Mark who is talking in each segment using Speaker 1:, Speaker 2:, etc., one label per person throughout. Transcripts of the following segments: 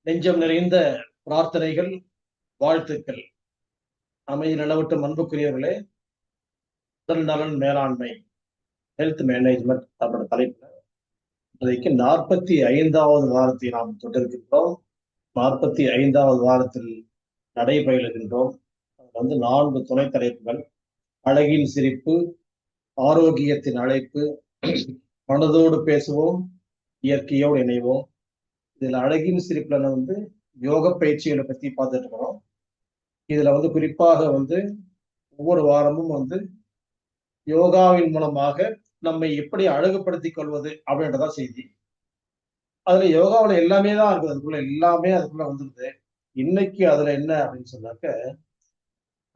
Speaker 1: நெஞ்சம் நிறைந்த பிரார்த்தனைகள், வாழ்த்துக்கள். அமைதி நிலவட்டும் அன்புக்குரியவர்களே, உடல் நலன் மேலாண்மை, ஹெல்த் மேனேஜ்மெண்ட் அப்படின்ற தலைப்புல இன்றைக்கு 45வது வாரத்தை நாம் தொடர்கின்றோம். 45வது வாரத்தில் நடைபயிலுகின்றோம். வந்து 4 துணை தலைப்புகள்: அழகின் சிரிப்பு, ஆரோக்கியத்தின் அழைப்பு, மனதோடு பேசுவோம், இயற்கையோடு இணைவோம். இதுல அழகின் சிரிப்புல வந்து யோக பயிற்சிகளை பத்தி பார்த்துட்டு இருக்கிறோம். இதுல வந்து குறிப்பாக வந்து ஒவ்வொரு வாரமும் வந்து யோகாவின் மூலமாக நம்மை எப்படி அழகுபடுத்திக் கொள்வது அப்படின்றதான் செய்தி. அதுல யோகாவுல எல்லாமே தான் இருக்குது. அதுக்குள்ள எல்லாமே அதுக்குள்ள வந்துருது. இன்னைக்கு அதுல என்ன அப்படின்னு சொன்னாக்க,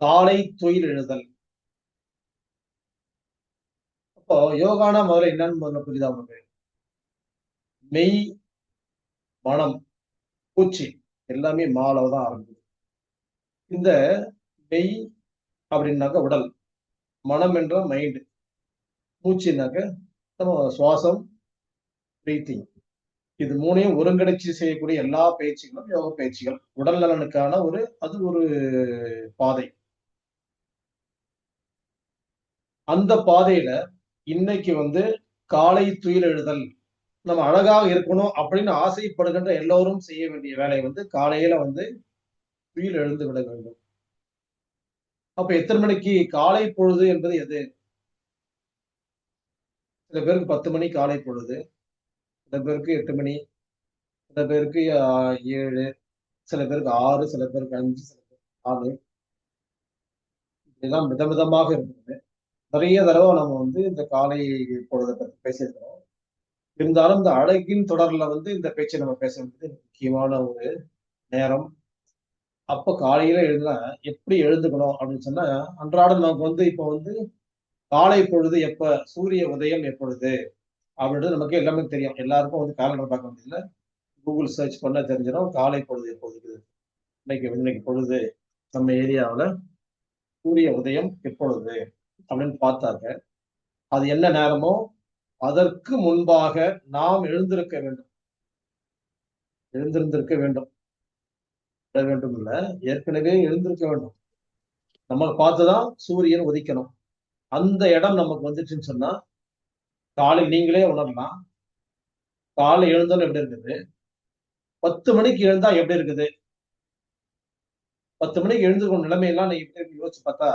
Speaker 1: காலை துயில் எழுதல். அப்போ யோகானா முதல்ல என்னன்னு முதல்ல புரியுதா உங்களுக்கு? மெய், மனம், பூச்சி எல்லாமே மாலை தான் ஆரம்பிக்குது. இந்த மெய் அப்படின்னாக்க உடல், மனம் என்ற மைண்ட், மூச்சுனாக்க நம்ம சுவாசம், பிரீத்திங். இது மூணையும் ஒருங்கிணைச்சு செய்யக்கூடிய எல்லா பயிற்சிகளும் யோக பயிற்சிகள். உடல் நலனுக்கான அது ஒரு பாதை. அந்த பாதையில இன்னைக்கு வந்து காலை துயில் எழுதல். நம்ம அழகாக இருக்கணும் அப்படின்னு ஆசைப்படுகின்ற எல்லோரும் செய்ய வேண்டிய வேலை வந்து காலையில வந்து துயில் எழுந்து விட வேண்டும். அப்ப எத்தனை மணிக்கு காலை பொழுது என்பது எது? சில பேருக்கு 10 மணி காலை பொழுது, சில பேருக்கு 8 மணி, சில பேருக்கு 7, சில பேருக்கு 6, சில பேருக்கு 5, சில பேருக்கு 4. இதெல்லாம் விதவிதமாக இருக்குது. நிறைய தடவை நம்ம வந்து இந்த காலை பொழுதை பத்தி பேசியிருக்கிறோம். இருந்தாலும் இந்த அழகின் தொடர்ல வந்து இந்த பேச்சை நம்ம பேச வேண்டியது முக்கியமான ஒரு நேரம். அப்ப காலையில எழுந்தா எப்படி எழுந்துக்கணும் அப்படின்னு சொன்னா, அன்றாடம் நமக்கு வந்து இப்போ வந்து காலை பொழுது எப்ப, சூரிய உதயம் எப்பொழுது அப்படின்றது நமக்கு எல்லாமே தெரியும். எல்லாருக்கும் வந்து காலண்டர் பார்க்க வேண்டியதில்ல. கூகுள் சர்ச் பண்ண தெரிஞ்சிடும் காலை பொழுது எப்பொழுது. இன்னைக்கு பொழுது நம்ம ஏரியாவுல சூரிய உதயம் எப்பொழுது அப்படின்னு பார்த்தாக்க, அது என்ன நேரமோ அதற்கு முன்பாக நாம் எழுந்திருக்க வேண்டும். எழுந்திருந்திருக்க வேண்டும். வேண்டும் இல்ல, ஏற்கனவே எழுந்திருக்க வேண்டும். நம்ம பார்த்துதான் சூரியன் உதிக்கணும். அந்த இடம் நமக்கு வந்துச்சுன்னு சொன்னா, காலை நீங்களே உணரலாம். காலை எழுந்தோன்னு எப்படி இருக்குது? 10 மணிக்கு எழுந்தா எப்படி இருக்குது? 10 மணிக்கு எழுந்துக்கணும் நிலைமையெல்லாம் நீங்க எப்படி யோசிச்சு பார்த்தா,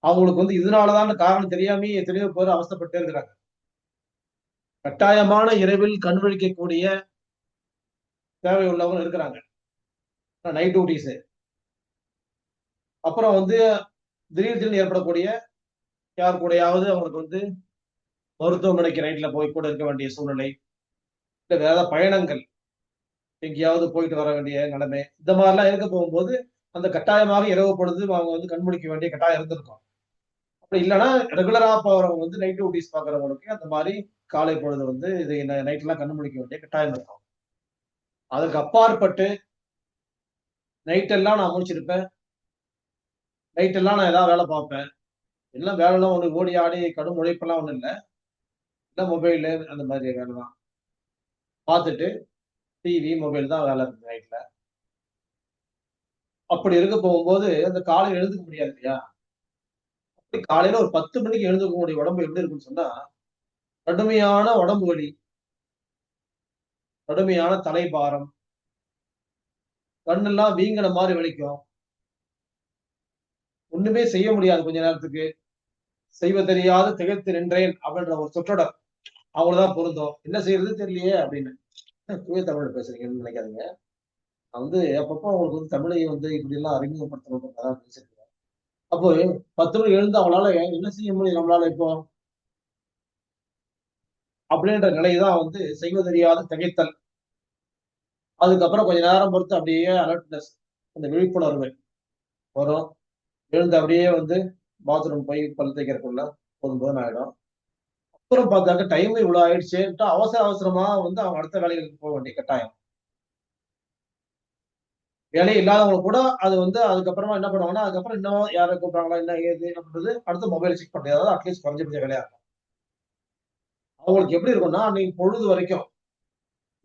Speaker 1: அவங்களுக்கு வந்து இதனாலதான் காரணம் தெரியாமயே எத்தனையோ பேர் அவஸ்தைப்பட்டே இருக்கிறாங்க. கட்டாயமான இரவில் கண் விழிக்கக்கூடிய தேவை உள்ளவங்க இருக்கிறாங்க. Night duties. அப்புறம் வந்து திடீர்னு ஏற்படக்கூடிய யார் கூடயாவது அவங்களுக்கு வந்து மருத்துவமனைக்கு நைட்ல போய் கூட இருக்க வேண்டிய சூழ்நிலை, இல்ல வேற ஏதாவது பயணங்கள், எங்கேயாவது போயிட்டு வர வேண்டிய நிலைமை, இந்த மாதிரிலாம் இருக்க போகும்போது அந்த கட்டாயமாக இரவு பொழுது அவங்க வந்து கண்முழிக்க வேண்டிய கட்டாயம் இருந்திருக்கும். அப்படி இல்லைன்னா ரெகுலரா போறவங்க வந்து நைட் டியூட்டிஸ் பாக்குறவங்களுக்கு அந்த மாதிரி காலை பொழுது வந்து இது நைட் எல்லாம் கண்முழிக்க வேண்டிய கட்டாயம் இருக்கும். அதுக்கு அப்பாற்பட்டு நைட் எல்லாம் நான் முடிச்சிருப்பேன், நைட் எல்லாம் நான் ஏதாவது வேலை பார்ப்பேன், எல்லாம் வேலை எல்லாம் ஒண்ணு ஓடி ஆடி கடும் உழைப்பெல்லாம் ஒண்ணும் இல்லை, எல்லாம் மொபைலு அந்த மாதிரி வேலை தான் பார்த்துட்டு டிவி மொபைல் தான் வேலை இருக்கு நைட்ல. அப்படி இருக்க போகும்போது அந்த காலையில எழுந்துக்க முடியாது இல்லையா? அப்படி காலையில ஒரு 10 மணிக்கு எழுந்துக்கக்கூடிய உடம்பு எப்படி இருக்குன்னு சொன்னா, கடுமையான உடம்பு வலி, கடுமையான தலைபாரம், கண்ணெல்லாம் வீங்கின மாதிரி வலிக்கும். ஒண்ணுமே செய்ய முடியாது கொஞ்ச நேரத்துக்கு. செய்வ தெரியாது திகைத்து நின்றேன் அப்படின்ற ஒரு சொற்றொடர் அவ்வளவுதான் பொருந்தும். என்ன செய்யறது தெரியலையே அப்படின்னு. தூய தமிழ் பேசுறீங்கன்னு நினைக்காதீங்க. நான் வந்து அப்பப்போ உங்களுக்கு வந்து தமிழை வந்து இப்படி எல்லாம் அறிமுகப்படுத்தணும் பேசிருக்கேன். அப்போ 10 மணிக்கு எழுந்து அவங்களால என்ன செய்ய முடியும் நம்மளால இப்போ? அப்படின்ற நிலைதான் வந்து செய்வதறியாது திகைத்தல். அதுக்கப்புறம் கொஞ்ச நேரம் பொறுத்து அப்படியே அலர்ட்னஸ், அந்த விழிப்புணர்வு வரும். எழுந்து அப்படியே வந்து பாத்ரூம் போய் பல் தேய்க்கிறதுக்குள்ள போதும் ஆயிடும். அப்புறம் பார்த்தாக்க டைம் இவ்வளவு ஆயிடுச்சுன்ட்டு அவசர அவசரமா வந்து அவங்க அடுத்த வேலைகளுக்கு போக வேண்டிய கட்டாயம். வேலையே இல்லாதவங்க கூட அது வந்து அதுக்கப்புறமா என்ன பண்ணுவாங்கன்னா, அதுக்கப்புறம் இன்னும் யாரை கூப்பிடுறாங்களா, என்ன ஏது அப்படின்றது அடுத்து மொபைல் செக் பண்றது. அதாவது அட்லீஸ்ட் குறைஞ்சபட்ச வேலையா இருக்கும். அவங்களுக்கு எப்படி இருக்கும்னா, அன்னைக்கு பொழுது வரைக்கும்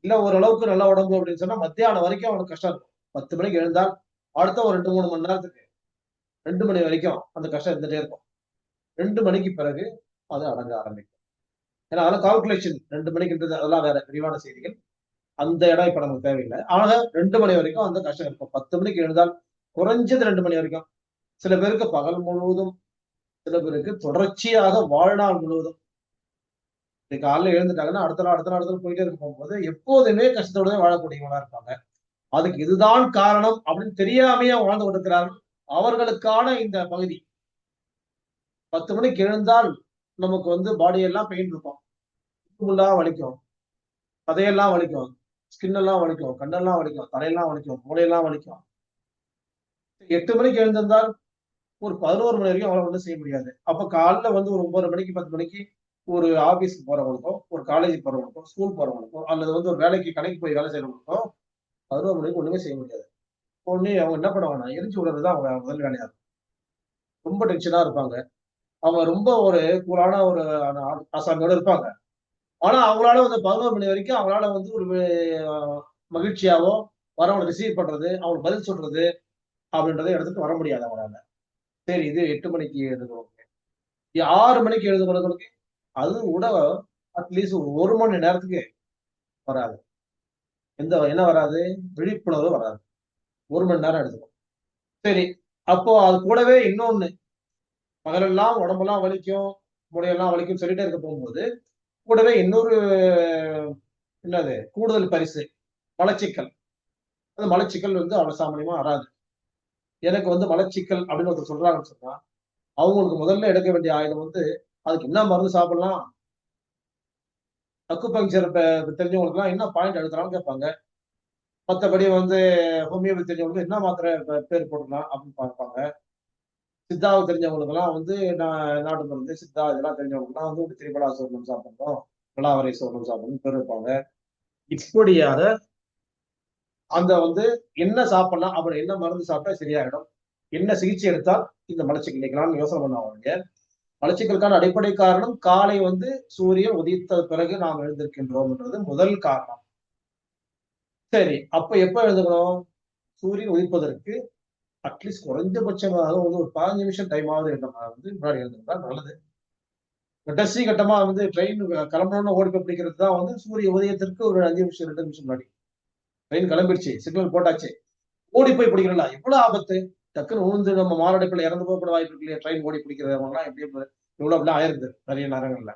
Speaker 1: இல்ல ஓரளவுக்கு நல்ல உடம்பு அப்படின்னு சொன்னா மத்தியானம் வரைக்கும் அவனுக்கு கஷ்டம் இருக்கும். 10 மணிக்கு எழுந்தால் அடுத்த ஒரு 2, 3 மணி நேரத்துக்கு 2 மணி வரைக்கும் அந்த கஷ்டம் இருந்துட்டே இருக்கும். 2 மணிக்கு பிறகு அது அடங்க ஆரம்பிக்கும். ஏன்னா அதெல்லாம் கால்குலேஷன். 2 மணிக்குன்றது அதெல்லாம் வேற விரிவான செய்திகள். அந்த இடம் இப்ப நமக்கு தேவையில்லை. ஆக 2 மணி வரைக்கும் அந்த கஷ்டம் இருக்கும். 10 மணிக்கு எழுந்தால் குறைஞ்சது 2 மணி வரைக்கும். சில பேருக்கு பகல் முழுவதும், சில பேருக்கு தொடர்ச்சியாக வாழ்நாள் முழுவதும். இன்னைக்கு காலைல எழுந்துட்டாங்கன்னா அடுத்த நாள் போயிட்டே இருக்க போகும்போது எப்போதுமே கஷ்டத்தோடவே வாழக்கூடியவங்களா இருப்பாங்க. அதுக்கு இதுதான் காரணம் அப்படின்னு தெரியாமையே வாழ்ந்து கொண்டிருக்கிறார்கள். அவர்களுக்கான இந்த பகுதி. 10 மணிக்கு எழுந்தால் நமக்கு பாடி எல்லாம் பெயின் இருக்கும். ஃபுல்லா வலிக்கும். சதையெல்லாம் வலிக்கும். ஸ்கின் எல்லாம் வலிக்கும். கண்ணெல்லாம் வலிக்கும். தலையெல்லாம் வலிக்கும். மூளையெல்லாம் வலிக்கும். 8 மணிக்கு எழுந்திருந்தால் ஒரு 11 மணி வரைக்கும் அவங்களால ஒண்ணும் செய்ய முடியாது. அப்ப காலைல ஒரு 9 மணிக்கு 10 மணிக்கு ஒரு ஆபீஸ்க்கு போறவங்களுக்கோ, ஒரு காலேஜ் போறவங்களுக்கோ, ஸ்கூல் போறவங்களுக்கோ, அல்லது ஒரு வேலைக்கு கடைக்கு போய் வேலை செய்யறவங்களுக்கோ 11 மணிக்கு ஒண்ணுமே செய்ய முடியாது. உடனே அவங்க என்ன பண்ணுவாங்கன்னா, எரிஞ்சு விடுறதுதான் அவங்க முதல் வேலையா இருக்கும். ரொம்ப டென்ஷனா இருப்பாங்க. அவங்க ரொம்ப ஒரு கூலான ஒரு ஆசாமியோட இருப்பாங்க. ஆனா அவங்களால 11 மணி வரைக்கும் அவங்களால ஒரு மகிழ்ச்சியாவோ, வரவங்கள ரிசீவ் பண்றது, அவங்களுக்கு பதில் சொல்றது அப்படின்றத எடுத்துட்டு வர முடியாது அவங்களால. சரி இது 8 மணிக்கு எழுதுறவங்க. 6 மணிக்கு எழுதுறவங்களுக்கு அது கூட அட்லீஸ்ட் ஒரு 1 மணி நேரத்துக்கு வராது. என்ன வராது? விழிப்புணர்வு வராது. 1 மணி நேரம் எடுத்துக்கும். சரி. அப்போ அது கூடவே இன்னொன்னு, பகலெல்லாம் உடம்பெல்லாம் வலிக்கும், மூளையெல்லாம் வலிக்கும்னு சொல்லிட்டே இருக்க போகும்போது, கூடவே இன்னொரு என்னது? கூடுதல் பரிசு. மலச்சிக்கல். அந்த மலச்சிக்கல் அவ்வளவு சாமானியமா வராது. எனக்கு மலச்சிக்கல் அப்படின்னு ஒருத்தர் சொல்றாங்கன்னு சொன்னா, அவங்களுக்கு முதல்ல எடுக்க வேண்டிய ஆயுதம் அதுக்கு என்ன மருந்து சாப்பிடலாம்? அக்குபங்சர் தெரிஞ்சவங்களுக்குலாம் என்ன பாயிண்ட் எடுக்கலாம்னு கேட்பாங்க. மத்தபடி ஹோமியோபதி தெரிஞ்சவங்களுக்கு என்ன மாத்திரை பேர் போட்டுக்கலாம் அப்படின்னு பார்ப்பாங்க. சித்தாவுக்கு தெரிஞ்சவங்களுக்கெல்லாம் நாட்டு மருந்து, சித்தா இதெல்லாம் தெரிஞ்சவங்களுக்குலாம் திரிபலா சூர்ணம் சாப்பிடணும், விளாவரை சூர்ணம் சாப்பிடணும்னு பேர் வைப்பாங்க. இப்படியாக அந்த என்ன சாப்பிடலாம், அப்புறம் என்ன மருந்து சாப்பிட்டா சரியாயிடும், என்ன சிகிச்சை எடுத்தால் இந்த மலச்சிக்கல் நீக்கலாம்னு யோசனை பண்ணுவாங்க. மலச்சிக்கலுக்கான அடிப்படை காரணம் காலை சூரியன் உதித்த பிறகு நாம் எழுந்திருக்கின்றோம்ன்றது முதல் காரணம். சரி, அப்ப எப்ப எழுந்துக்கணும்? சூரியன் உதிப்பதற்கு அட்லீஸ்ட் குறைந்தபட்சமாக ஒரு 15 நிமிஷம் டைமாவது நம்ம முன்னாடி எழுந்திருந்தா நல்லது. கடைசி கட்டமா ட்ரெயின் கிளம்பணும்னு ஓடி போய் பிடிக்கிறது தான் சூரிய உதயத்திற்கு ஒரு 5 நிமிஷம் 2 நிமிஷம் முன்னாடி. ட்ரெயின் கிளம்பிடுச்சு, சிக்னல் போட்டாச்சு, ஓடி போய் பிடிக்கிறல எவ்வளவு ஆபத்து. டக்குன்னு உழுந்து நம்ம மாரடைப்புல இறந்து போக கூட வாய்ப்பு இருக்கு இல்லையா? ட்ரெயின் ஓடி பிடிக்கிறவங்க எல்லாம் எப்படி இவ்வளவு அப்படிலாம் ஆயிருது நிறைய நேரங்கள்ல.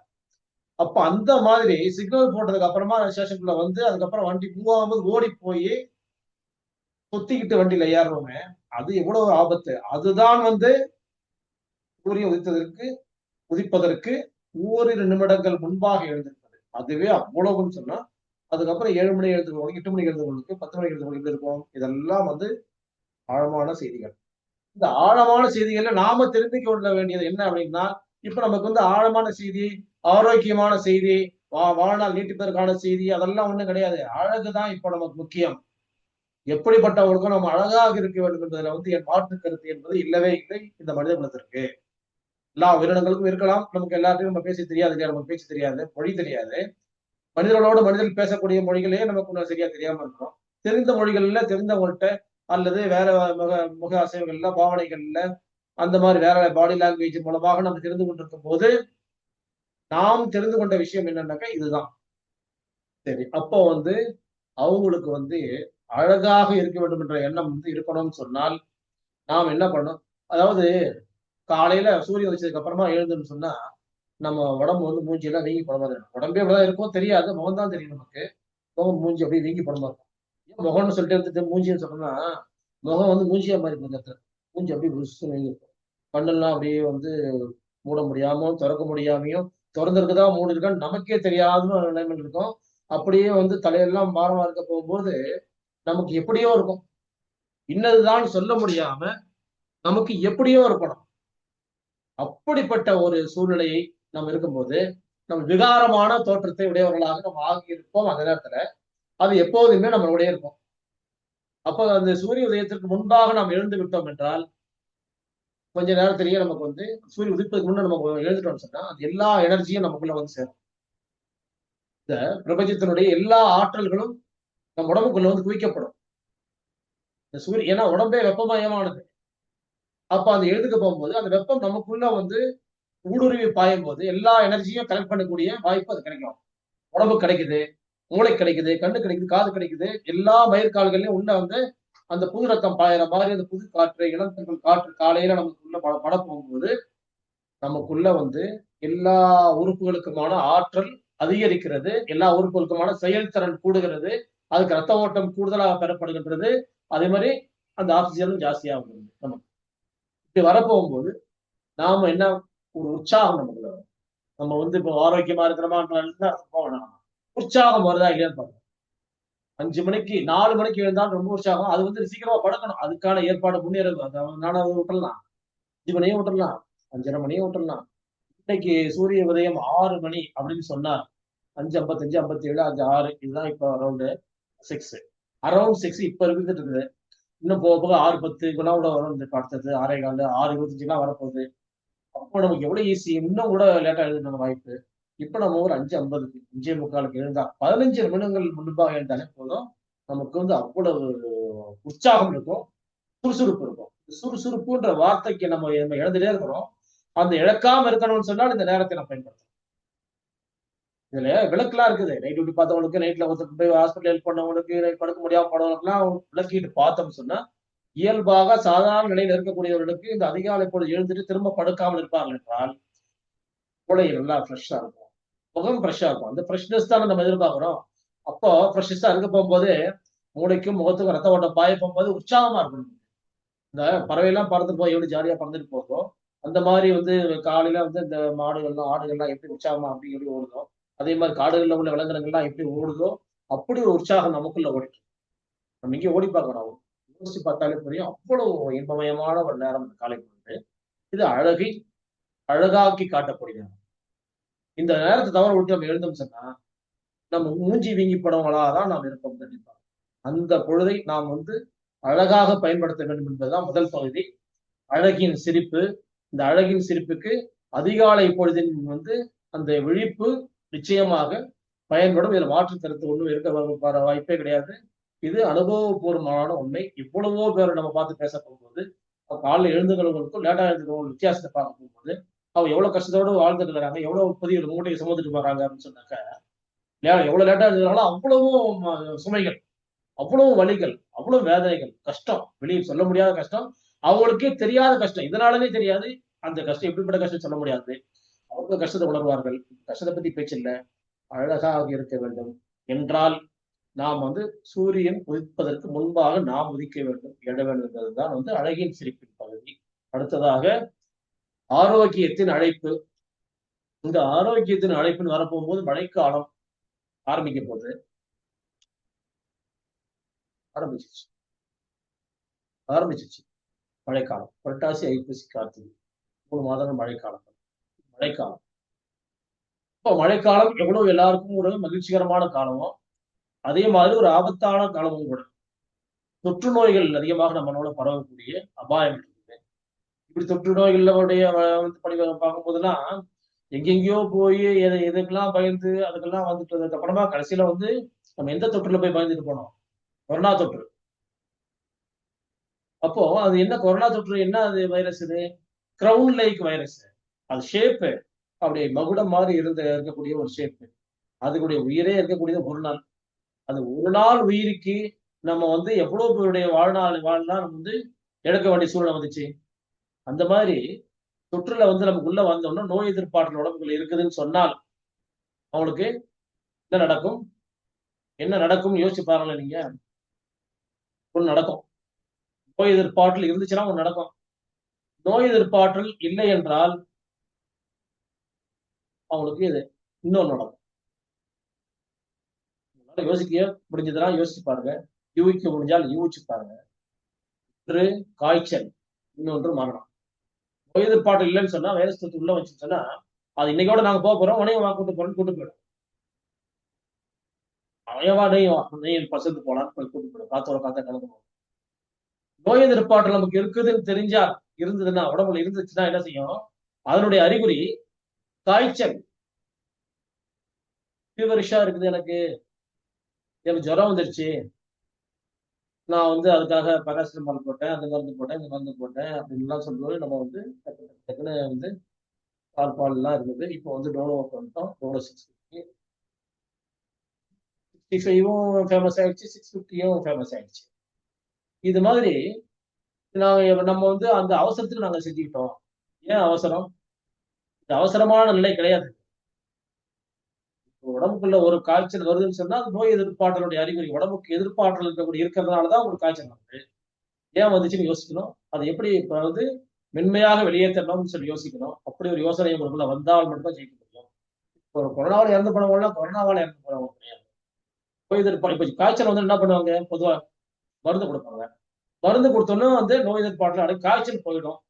Speaker 1: அப்ப அந்த மாதிரி சிக்னல் போட்டதுக்கு அப்புறமா ஸ்டேஷனுக்குள்ள அதுக்கப்புறம் வண்டி மூவ் ஆகும்போது ஓடி போய் சுத்திக்கிட்டு வண்டியில ஏறுறோமே, அது எவ்வளவு ஆபத்து. அதுதான் சூரியன் உதிப்பதற்கு ஓரிரு நிமிடங்கள் முன்பாக எழுந்திருப்பது. அதுவே அவ்வளவுன்னு சொன்னா, அதுக்கப்புறம் 7 மணி எழுதுறவங்களுக்கு, 8 மணிக்கு எழுதுறவங்களுக்கு, 10 மணிக்கு எழுதுறவங்களுக்கு எப்படி இருக்கும்? இதெல்லாம் ஆழமான செய்திகள். இந்த ஆழமான செய்திகள்ல நாம தெரிந்துக்க கொள்ள வேண்டியது என்ன அப்படின்னா, இப்ப நமக்கு ஆழமான செய்தி, ஆரோக்கியமான செய்தி, வாழ்நாள் நீட்டிப்பதற்கான செய்தி அதெல்லாம் ஒண்ணும் கிடையாது. அழகுதான் இப்ப நமக்கு முக்கியம். எப்படிப்பட்டவர்களுக்கும் நம்ம அழகாக இருக்க வேண்டும் என்பதுல என் மாற்று கருத்து என்பது இல்லவே இல்லை இந்த மனித குலத்திற்கு. எல்லா உயிரினங்களுக்கும் இருக்கலாம். நமக்கு எல்லாத்தையும் நம்ம பேச தெரியாது இல்லையா? நமக்கு பேச்சு தெரியாது, மொழி தெரியாது. மனிதர்களோடு மனிதர்கள் பேசக்கூடிய மொழிகளே நமக்கு இன்னும் சரியா தெரியாம இருக்கிறோம். தெரிந்த மொழிகள்ல தெரிந்தவங்கள்ட்ட அல்லது வேற முக முக அசைவுகள்ல, பாவனைகள்ல அந்த மாதிரி வேற பாடி லாங்குவேஜ் மூலமாக நம்ம தெரிந்து கொண்டிருக்கும் போது, நாம் தெரிந்து கொண்ட விஷயம் என்னன்னாக்கா இதுதான். சரி. அப்போ அவங்களுக்கு அழகாக இருக்க வேண்டும் என்ற எண்ணம் இருக்கணும்னு சொன்னால், நாம் என்ன பண்ணணும்? அதாவது காலையில சூரியன் உதிச்சதுக்கு அப்புறமா எழுந்தோம்னு சொன்னா, நம்ம உடம்பு மூஞ்சி எல்லாம் வீங்கி போன மாதிரி இருக்கும். உடம்பே இப்படிதான் இருக்கும் தெரியாது. முகம் தான் தெரியும் நமக்கு. முகம் மூஞ்சி அப்படியே வீங்கி போன மாதிரி இருக்கும். ஏன் முகம்னு சொல்லிட்டு எடுத்துட்டு மூஞ்சின்னு சொன்னோம்னா, முகம் மூஞ்சியா மாறி போகுது இடத்துல. மூஞ்சி அப்படியே புதுசு வீங்கி இருக்கும். கண்ணெல்லாம் அப்படியே மூட முடியாமலும், திறக்க முடியாமையும், திறந்திருக்குதா மூடி இருக்கான்னு நமக்கே தெரியாத ஒரு நிலைமையில் இருக்கும். அப்படியே தலையெல்லாம் பாரமா இருக்க போகும்போது, நமக்கு எப்படியோ இருக்கும். இன்னதுதான் சொல்ல முடியாம, நமக்கு எப்படியோ இருக்கணும். அப்படிப்பட்ட ஒரு சூழ்நிலையை நம்ம இருக்கும்போது, நம்ம விகாரமான தோற்றத்தை உடையவர்களாக நம்ம ஆகியிருப்போம் அந்த நேரத்துல. அது எப்போதுமே நம்மளுடைய இருக்கும். அப்ப அந்த சூரிய உதயத்திற்கு முன்பாக நாம் எழுந்து விட்டோம் என்றால், கொஞ்ச நேரத்திலேயே நமக்கு சூரியன் உதிப்பதற்கு முன்ன நம்ம எழுந்துட்டோம்னு சொன்னா, அது எல்லா எனர்ஜியும் நமக்குள்ள சேரும். இந்த பிரபஞ்சத்தினுடைய எல்லா ஆற்றல்களும் நம்ம உடம்புக்குள்ள வந்து குவிக்கப்படும். இந்த சூரிய ஏன்னா உடம்பே வெப்பமயமானது. அப்ப அந்த எழுதுக்க போகும்போது அந்த வெப்பம் நமக்குள்ள வந்து ஊடுருவி பாயும் போது எல்லா எனர்ஜியும் கலெக்ட் பண்ணக்கூடிய வாய்ப்பு அது கிடைக்கும். உடம்புக்கு கிடைக்குது, மூளைக்கு கிடைக்குது, கண்ணு கிடைக்குது, காது கிடைக்குது. எல்லா மயிர்கால்கள்லயும் உள்ள வந்து அந்த புது ரத்தம் பாயிற மாதிரி அந்த புது காற்று, இளந்தென்றல் காற்று காலையில நமக்குள்ள பட போகும்போது, நமக்குள்ள வந்து எல்லா உறுப்புகளுக்குமான ஆற்றல் அதிகரிக்கிறது. எல்லா உறுப்புகளுக்குமான செயல்திறன் கூடுகிறது. அதுக்கு ரத்த ஓட்டம் கூடுதலாக பெறப்படுகின்றது. அதே மாரி அந்த ஆக்ஸிஜனும் ஜாஸ்தியா வருது நமக்கு. இப்படி வரப்போகும்போது, நாம என்ன ஒரு உற்சாகம் நமக்குள்ள வரும். நம்ம வந்து இப்போ ஆரோக்கியமா இருக்கிறோமா நல்லா போகணும். உற்சாகம் வருதா இல்லையான்னு பாருங்க. 5 மணிக்கு 4 மணிக்கு எழுந்தாலும் ரொம்ப உற்சாகம். அது வந்து சீக்கிரமா படுக்கணும். அதுக்கான ஏற்பாடு முன்னேறுது. நானும் விட்டுறலாம். 5 மணியும் விட்டுறலாம். 5:30 மணியும் விட்டுறலாம். இன்னைக்கு சூரிய உதயம் 6 மணி அப்படின்னு சொன்னா 5:55, 57, 5, 6 இதுதான் இப்போ அரௌண்ட் 6. அரௌண்ட் 6 இப்ப இருந்துட்டு இருக்குது. இன்னும் போக போக 6:10 இப்பெல்லாம் கூட வரும். இந்த அடுத்தது 6:15, 6:25 வரப்போகுது. அப்போ நமக்கு எவ்வளவு ஈஸி. இன்னும் கூட லேட்டா எழுதுன வாய்ப்பு. இப்ப நம்ம ஒரு 5:50க்கு 5:45க்கு எழுந்தா 15 நிமிடங்கள் முன்பாக எழுந்தாலே போதும். நமக்கு வந்து அவ்வளவு உற்சாகம் இருக்கும். சுறுசுறுப்பு இருக்கும். சுறுசுறுப்புன்ற வார்த்தைக்கு நம்ம இழந்துட்டே இருக்கிறோம். அந்த இழக்காம இருக்கணும்னு சொன்னால் இந்த நேரத்தை நான் பயன்படுத்தணும். இதுல விளக்குலாம் இருக்குது. நைட் டியூட்டி பார்த்தவங்களுக்கு, நைட்ல ஒருத்தருக்கு போய் ஹாஸ்பிட்டல் ஹெல்ப் பண்ணவங்களுக்கு, நைட் படுக்க முடியாம போனவங்களுக்குலாம் விளக்கிட்டு பார்த்தோம்னு சொன்னா, இயல்பாக சாதாரண நிலையில இருக்கக்கூடியவர்களுக்கு இந்த அதிகாலை பொழுது எழுந்துட்டு திரும்ப படுக்காமல் இருப்பார்கள் என்றால், மூளை நல்லா ஃப்ரெஷ்ஷா இருக்கும். முகம் ஃப்ரெஷ்ஷா இருக்கும். அந்த ஃப்ரெஷ்னஸ் தானே நம்ம எதிர்பார்க்கிறோம். அப்போ ஃப்ரெஷ்ஷா இருக்க போகும்போது, மூளைக்கும் முகத்துக்கும் ரத்த ஓட்டம் பாய போகும்போது உற்சாகமா இருக்கணும். இந்த பறவைலாம் பறந்துட்டு போய் எப்படி ஜாலியா பறந்துட்டு போதோ, அந்த மாரி வந்து காலையில வந்து இந்த மாடுகள்லாம், ஆடுகள்லாம் எப்படி உற்சாகமா அப்படி எப்படி ஓடுதோ, அதே மாரி காடுகள்ல உள்ள விலங்கினங்கள்லாம் எப்படி ஓடுதோ, அப்படி ஒரு உற்சாகம் நமக்குள்ள ஓடிட்டு இருக்கு. நம்ம எங்கேயும் ஓடி பார்க்கணும். யோசிச்சு பார்த்தாலே புரியும். அவ்வளவு இன்பமயமான ஒரு நேரம் இந்த காலை பொழுது. இது அழகை அழகாக்கி காட்டக்கூடிய நேரம். இந்த நேரத்த தவற விட்டு நம்ம எழுந்தோம்னு சொன்னா, நம்ம மூஞ்சி வீங்கி போனவங்களா தான் நாம் இருப்போம் கண்டிப்பா. அந்த பொழுதை நாம் வந்து அழகாக பயன்படுத்த வேண்டும் என்பதுதான் முதல் பகுதி. அழகின் சிரிப்பு. இந்த அழகின் சிரிப்புக்கு அதிகாலை பொழுதின் வந்து அந்த விழிப்பு நிச்சயமாக பயன்படும். இதுல மாற்று கருத்து ஒண்ணும் இருக்க வாய்ப்பே கிடையாது. இது அனுபவபூர்வமான உண்மை. எவ்வளவோ பேர் நம்ம பார்த்து பேச போகும்போது, காலைல எழுந்துக்கிறவங்களுக்கும், லேட்டா எழுந்துக்கிறவங்களுக்கும் வித்தியாசத்த பார்க்க போகும்போது, அவங்க எவ்வளவு கஷ்டத்தோட வாழ்ந்துட்டு இருக்காங்க, எவ்வளவு பெரிய ஒரு மூட்டைய சுமந்துட்டு வராங்க அப்படின்னு சொன்னாக்க, எவ்வளவு லேட்டா எழுந்துக்கிறாங்களோ அவ்வளவும் சுமைகள், அவ்வளவு வலிகள், அவ்வளவு வேதனைகள், கஷ்டம். வெளிய சொல்ல முடியாத கஷ்டம். அவங்களுக்கே தெரியாத கஷ்டம். இதனாலவே தெரியாது. அந்த கஷ்டம் எப்படிப்பட்ட கஷ்டம் சொல்ல முடியாது. அவங்க கஷ்டத்தை உணர்வார்கள். கஷ்டத்தை பத்தி பேச்சு இல்ல. அழகாக இருக்க வேண்டும் என்றால், நாம் வந்து சூரியன் உதிப்பதற்கு முன்பாக நாம் உதிக்க வேண்டும், எழ வேண்டும் என்பதுதான் வந்து அழகின் சிரிப்பின் பகுதி. அடுத்ததாக ஆரோக்கியத்தின் அழைப்பு. இந்த ஆரோக்கியத்தின் அழைப்புன்னு வரப்போகும்போது மழைக்காலம் ஆரம்பிக்க போகுது. ஆரம்பிச்சிருச்சு. ஆரம்பிச்சிருச்சு. மழைக்காலம். புரட்டாசி, ஐப்பசி, கார்த்திகை 3 மாதங்கள் மழைக்காலம். மழைக்காலம். இப்போ மழைக்காலம் எவ்வளவு எல்லாருக்கும் ஒரு மகிழ்ச்சிகரமான காலமோ, அதே மாதிரி ஒரு ஆபத்தான காலமும் கூட. தொற்று நோய்கள் அதிகமாக நம்மளோட பரவக்கூடிய அபாயம் இருக்குது. இப்படி தொற்று நோய்களுடைய வந்து பார்க்கும்போதெல்லாம் எங்கெங்கேயோ போய் எதுக்கெல்லாம் பயந்து அதுக்கெல்லாம் வந்துட்டு அப்புறமா கடைசியில வந்து நம்ம எந்த தொற்றுல போய் பயந்துட்டு போனோம்? கொரோனா தொற்று. அப்போ அது என்ன கொரோனா தொற்று என்ன அது வைரஸ் இது? Crown like virus. அது ஷேப்பு அப்படியே மகுடம் மாதிரி இருக்கக்கூடிய ஒரு ஷேப்பு. அதுக்குடைய உயிரே இருக்கக்கூடியது ஒரு நாள். அந்த ஒரு நாள் உயிருக்கு நம்ம வந்து எவ்வளவு பேருடைய வாழ்நாள் நம்ம வந்து எடுக்க வேண்டிய சூழ்நிலை வந்துச்சு. அந்த மாதிரி தொற்றுல வந்து நமக்கு உள்ள வந்தோம்னா நோய் எதிர்ப்பாற்றல் உடம்புக்குள்ள இருக்குதுன்னு சொன்னால் அவங்களுக்கு என்ன நடக்கும்? என்ன நடக்கும்னு யோசிச்சு பாருங்களேன் நீங்க. ஒண்ணு நடக்கும். நோய் எதிர்ப்பாற்றல் இருந்துச்சுன்னா ஒண்ணு நடக்கும். நோய் எதிர்ப்பாற்றல் இல்லை என்றால் அவங்களுக்கு இது இன்னொன்னு நடக்கும். யோசிக்க முடிஞ்சதுன்னா யோசிச்சு பாருங்க. யூகிக்க முடிஞ்சால் யூகிச்சு பாருங்க. ஒன்று காய்ச்சல், இன்னொன்று மரணம். நோய் எதிர்ப்பாற்றல் இல்லைன்னு சொன்னா வைரஸ் தொற்று உள்ள வச்சுன்னு சொன்னா அது இன்னைக்கோட நாங்க போக போறோம், உடனே கூட்டு போறோம்னு கூட்டு போயிடும். அவயவா நெய் பசந்து போலான்னு போய் கூட்டு போயிடும். காத்தோட காத்தா கலந்து போகும். நோய் எதிர்ப்பாற்றல் நமக்கு இருக்குதுன்னு தெரிஞ்சா இருந்ததுன்னா உடம்புல இருந்துச்சுன்னா என்ன செய்யும்? அதனுடைய அறிகுறி காய்ச்சல். ஃபீவரிஷா இருக்குது எனக்கு ஜுரம் வந்துருச்சு, நான் அதுக்காக பேராசிட்டமால் போட்டேன், அந்த மருந்து போட்டேன், இந்த மருந்து போட்டேன் அப்படின்லாம் சொல்லும்போது நம்ம டக்குன்னு தாழ்பால்லாம் இருந்தது. இப்போ டோலோவுக்கு வந்துட்டோம். டோலோ 650. 65ம் ஃபேமஸ் ஆயிடுச்சு, 650யும் ஃபேமஸ் ஆயிடுச்சு. இது மாதிரி நம்ம அந்த அவசரத்துக்கு நாங்க செஞ்சுக்கிட்டோம். ஏன் அவசரம்? இது அவசரமான நிலை கிடையாது. உடம்புக்குள்ள ஒரு காய்ச்சல் வருதுன்னு சொன்னா அது நோய் எதிர்ப்பாற்றலுடைய அறிகுறி. உடம்புக்கு எதிர்ப்பாற்றல் இருக்கிறதுனாலதான் உங்களுக்கு காய்ச்சல் வருது. ஏன் வந்துச்சுன்னு யோசிக்கணும். அதை எப்படி இப்ப மென்மையாக வெளியேற்றணும்னு சொல்லி யோசிக்கணும். அப்படி ஒரு யோசனை உங்களுக்குள்ள வந்தால் மட்டும்தான் ஜெயிக்க முடியும். ஒரு கொரோனாவால இறந்து போனவங்களாம் கொரோனாவால இறந்து போனவங்க கிடையாது. நோய் எதிர்ப்பு இப்ப காய்ச்சல் என்ன பண்ணுவாங்க? பொதுவா மருந்து கொடுப்பாங்க. மருந்து கொடுத்தோன்னா நோய் எதிர்ப்பாற்றல் காய்ச்சல் போயிடும்.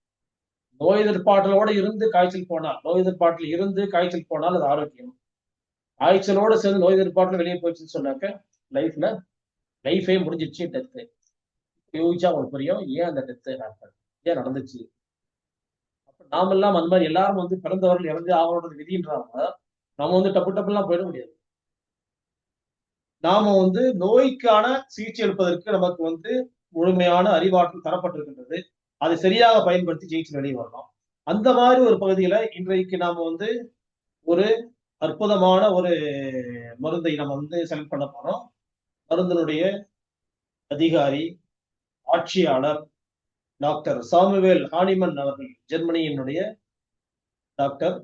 Speaker 1: நோய் எதிர்ப்பாற்றலோட இருந்து காய்ச்சல் போனால், நோய் எதிர்ப்பாற்றல் இருந்து காய்ச்சல் போனால் அது ஆரோக்கியம். காய்ச்சலோட சேர்ந்து நோய் எதிர்ப்பாற்றல் வெளியே போயிடுச்சுன்னு சொன்னாக்க லைஃபே முடிஞ்சிருச்சு, டெத்து. யோசிச்சா உங்களுக்கு புரியும் ஏன் அந்த டெத்து ஏன் நடந்துச்சு. நாமெல்லாம் அந்த மாதிரி எல்லாரும் பிறந்தவர்கள் இறந்து ஆகணுன்றது விதின்றாங்க. நம்ம டப்பு டப்புலாம் போயிட முடியாது. நாம நோய்க்கான சிகிச்சை எடுப்பதற்கு நமக்கு முழுமையான அறிவாற்றல் தரப்பட்டிருக்கின்றது. அதை சரியாக பயன்படுத்தி ஜெயிச்சு வெளியே வரணும். அந்த மாதிரி ஒரு பகுதியில இன்றைக்கு நாம ஒரு அற்புதமான ஒரு மருந்தை நம்ம செலக்ட் பண்ண போறோம். மருந்தினுடைய அதிகாரி, ஆட்சியாளர் டாக்டர் சாமுவேல் ஹானிமன் அவர்கள், ஜெர்மனியினுடைய டாக்டர்.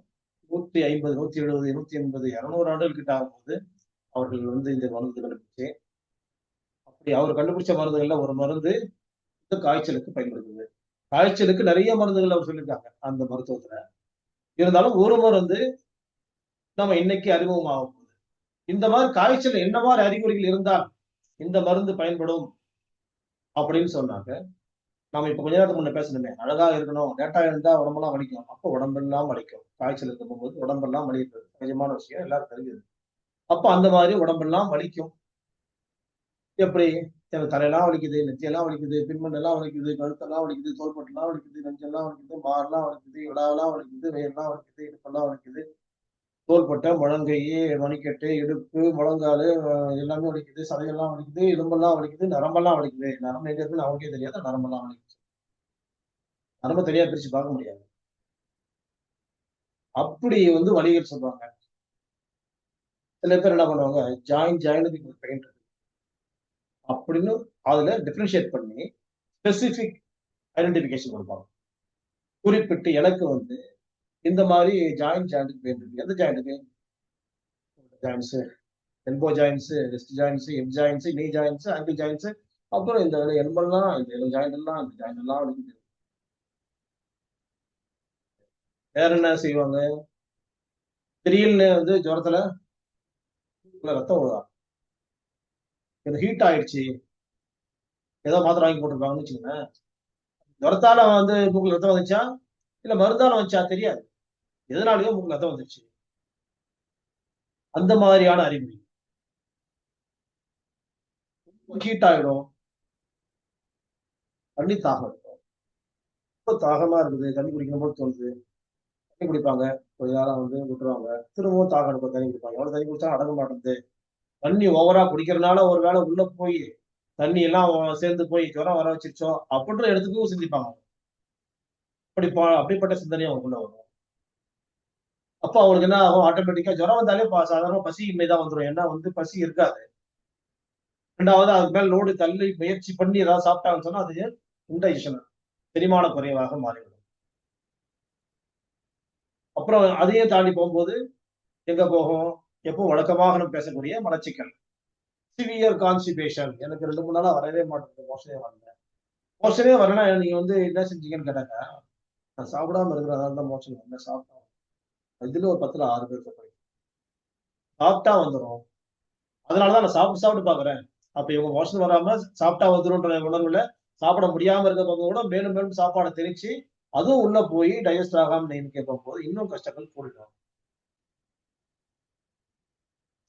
Speaker 1: 150, 170, 180, 200 ஆண்டுகள் கிட்ட ஆகும்போது அவர்கள் இந்த மருந்து கண்டுபிடிச்சு, அப்படி அவர் கண்டுபிடிச்ச மருந்துகள்ல ஒரு மருந்து காய்ச்சலுக்கு பயன்படுத்துது. காய்ச்சலுக்கு நிறைய மருந்துகள் அவர் சொல்லியிருக்காங்க அந்த மருத்துவத்துல. இருந்தாலும் ஒரு மருந்து நம்ம இன்னைக்கு அறிமுகமாகும். இந்த மாதிரி காய்ச்சல் என்ன மாதிரி அறிகுறிகள் இருந்தால் இந்த மருந்து பயன்படும் அப்படின்னு சொன்னாங்க. நாம இப்ப கொஞ்ச நேரத்துக்கு முன்ன பேசணுமே, அழகா இருக்கணும், டேட்டா இருந்தா உடம்பெல்லாம் வலிக்கும். அப்ப உடம்பெல்லாம் வலிக்கும். காய்ச்சல் இருக்கும்போது உடம்பெல்லாம் வலிக்கிறது சகஜமான விஷயம், எல்லாரும் தெரிஞ்சது. அப்ப அந்த மாதிரி உடம்பெல்லாம் வலிக்கும். எப்படி? எனக்கு தலையெல்லாம் வலிக்குது, நெத்தியெல்லாம் வலிக்குது, பின்மண்டெல்லாம் வலிக்குது, கழுத்தெல்லாம் வலிக்குது, தோள்பட்டெல்லாம் வலிக்குது, நெஞ்செல்லாம் வலிக்குது, மாரெல்லாம் வலிக்குது, விழாவெல்லாம் வலிக்குது, வயிறெல்லாம் வலிக்குது, இடுப்பெல்லாம் வலிக்குது, தோள்பட்டை, முழங்கை, மணிக்கட்டு, இடுப்பு, முழங்காலு எல்லாமே வலிக்குது, சதையெல்லாம் வலிக்குது, எலும்பெல்லாம் வலிக்குது, நரம்பெல்லாம் வலிக்குது. நரம்பு எங்க இருக்குன்னு அவங்களுக்கே தெரியாது, நரம்பெல்லாம் வலிக்குது. நரம்பு தனியா பிரிச்சு பார்க்க முடியாது. அப்படி வலிகள் சொல்லுவாங்க. சில பேர் என்ன பண்ணுவாங்க, ஜாயின்ட்டுக்கு பெயின் இருக்கு அப்படின்னு அதுல டிஃபரன்ஷியேட் பண்ணி ஸ்பெசிபிக் ஐடென்டிபிகேஷன் கொடுப்பாங்க. குறிப்பிட்டு எனக்கு இந்த மாதிரி ஜாயிண்ட்டுக்கு பெயின் இருக்கு. எந்த ஜாயிண்ட்டுக்கு? Joints, elbow joints, wrist joints, hip joints, knee joints, ankle joints, அப்புறம் இந்த எலும்பெல்லாம், இந்த ஜாயிண்ட் எல்லாம், இந்த ஜாயிண்ட் எல்லாம் வலிக்குது. வேற என்ன செய்வாங்க? திடீர்னு ஜுரத்துல ரத்தம் விழுதா, இது ஹீட் ஆயிடுச்சு, ஏதோ மாத்திரை வாங்கி போட்டிருப்பாங்கன்னு வச்சுக்கோங்க. ஜுரத்தால மூக்குல ரத்தம் வந்துச்சா இல்ல மருந்தால வந்துச்சா தெரியாது. எதனாலயோ மூக்குல ரத்தம் வந்துருச்சு. அந்த மாதிரியான அறிகுறி. ஹீட் ஆயிடும், தண்ணி தாகம் இருக்கும். ரொம்ப தாகமா இருக்குது, தண்ணி குடிக்கணும் போது தோணுது, தண்ணி குடிப்பாங்க. கொஞ்ச நேரம் விட்டுருவாங்க, திரும்பவும் தாகம் எடுக்கும், தண்ணி குடிப்பாங்க. எவ்வளவு தண்ணி குடிச்சா அடங்க மாட்டேங்குது. தண்ணி ஓவரா குடிக்கிறதுனால ஒரு வேளை உள்ள போய் தண்ணி எல்லாம் சேர்ந்து போய் ஜுரம் வர வச்சிருச்சோ அப்படின்ற இடத்துக்கும் சிந்திப்பாங்க. அப்படிப்பட்ட சிந்தனையும் அவங்களுக்குள்ள வரும். அப்போ அவங்களுக்கு என்ன ஆகும்? ஆட்டோமேட்டிக்கா ஜுரம் வந்தாலே சாதாரண பசியின்மைதான் வந்துடும். ஏன்னா பசி இருக்காது. ரெண்டாவது அதுக்கு மேல லோடு தள்ளி முயற்சி பண்ணி ஏதாவது சாப்பிட்டாங்கன்னு சொன்னா அது இன்டைஜஷன், செரிமான குறைவாக மாறிவிடும். அப்புறம் அதையும் தாண்டி போகும்போது எங்க போகும்? எப்போ வழக்கமாக நம்ம பேசக்கூடிய மலச்சிக்கல், சிவியர் கான்ஸ்டிபேஷன். எனக்கு 2 3 நாளா வரவே மாட்டேங்குது, மோஷனே வரல. மோஷனே வரலன்னா நீங்க என்ன செஞ்சீங்கன்னு கேட்டாங்க, நான் சாப்பிடாம இருக்கிறதால தான் மோஷன் வரல, சாப்பிட்டேன். இதுல ஒரு 10ல 6 பேர் சொல்றீங்க. சாப்பிட்டா வந்துடும், அதனாலதான் நான் சாப்பிட்டு சாப்பிட்டு பாக்குறேன். அப்ப இவங்க மோஷன் வராம சாப்பிட்டா வந்துரும்ன்ற உணர்வுல சாப்பிட முடியாம இருக்கிறவங்க கூட மேலும் மேலும் சாப்பாடை திணிச்சு அதுவும் உள்ள போய் டைஜஸ்ட் ஆகாம நீங்க கேட்கும் போது இன்னும் கஷ்டங்கள் கூடிடும்.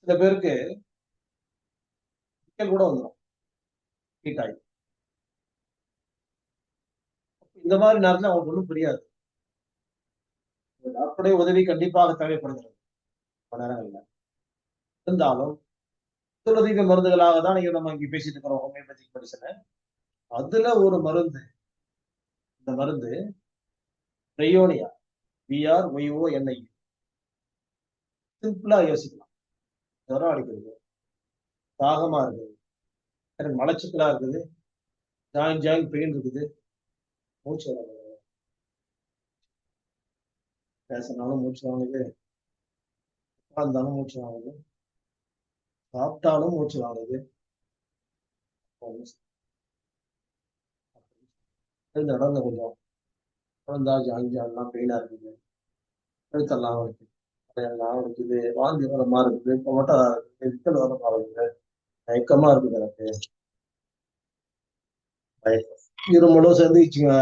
Speaker 1: சில பேருக்கு சிக்கல் கூட வந்துடும், ஹீட் ஆகி. இந்த மாதிரி நேரத்துல அவங்களுக்கு ஒன்றும் புரியாது. டாக்டருடைய உதவி கண்டிப்பாக தேவைப்படுகிறது பல நேரங்கள்ல. இருந்தாலும் குலதெய்வ மருந்துகளாக தான் நீங்க நம்ம இங்க பேசிட்டு இருக்கிறோம் ஹோமியோபதிக் மெடிசன். அதுல ஒரு மருந்து, இந்த மருந்து பிரையோனியா, BRYONIA. சிம்பிளா யோசிக்கலாம். ஜுரம் அடிக்கிறது, தாகமா இருக்குது, எனக்கு மலச்சிக்கலா இருக்குது, ஜாயின் ஜாயின் பெயின் இருக்குது, மூச்சு வாங்குது, பேசினாலும் மூச்சு வாங்குது, உட்கார்ந்தாலும் மூச்சு வாங்குது, சாப்பிட்டாலும் மூச்சு வாங்குது, நடந்த கொஞ்சம் குழந்தா ஜாயின் ஜாயின்லாம் பெயினா இருக்குது, கழுத்தெல்லாம் வலிக்குது, தலையெல்லாம் வலிக்குது, வாந்தி வர மாதிரி இருக்குது, இப்போ மட்டும் விக்கல் வர மாதிரி இருக்குது, மயக்கமா இருக்குது எனக்கு, இருமலும் சேர்ந்துச்சுங்க.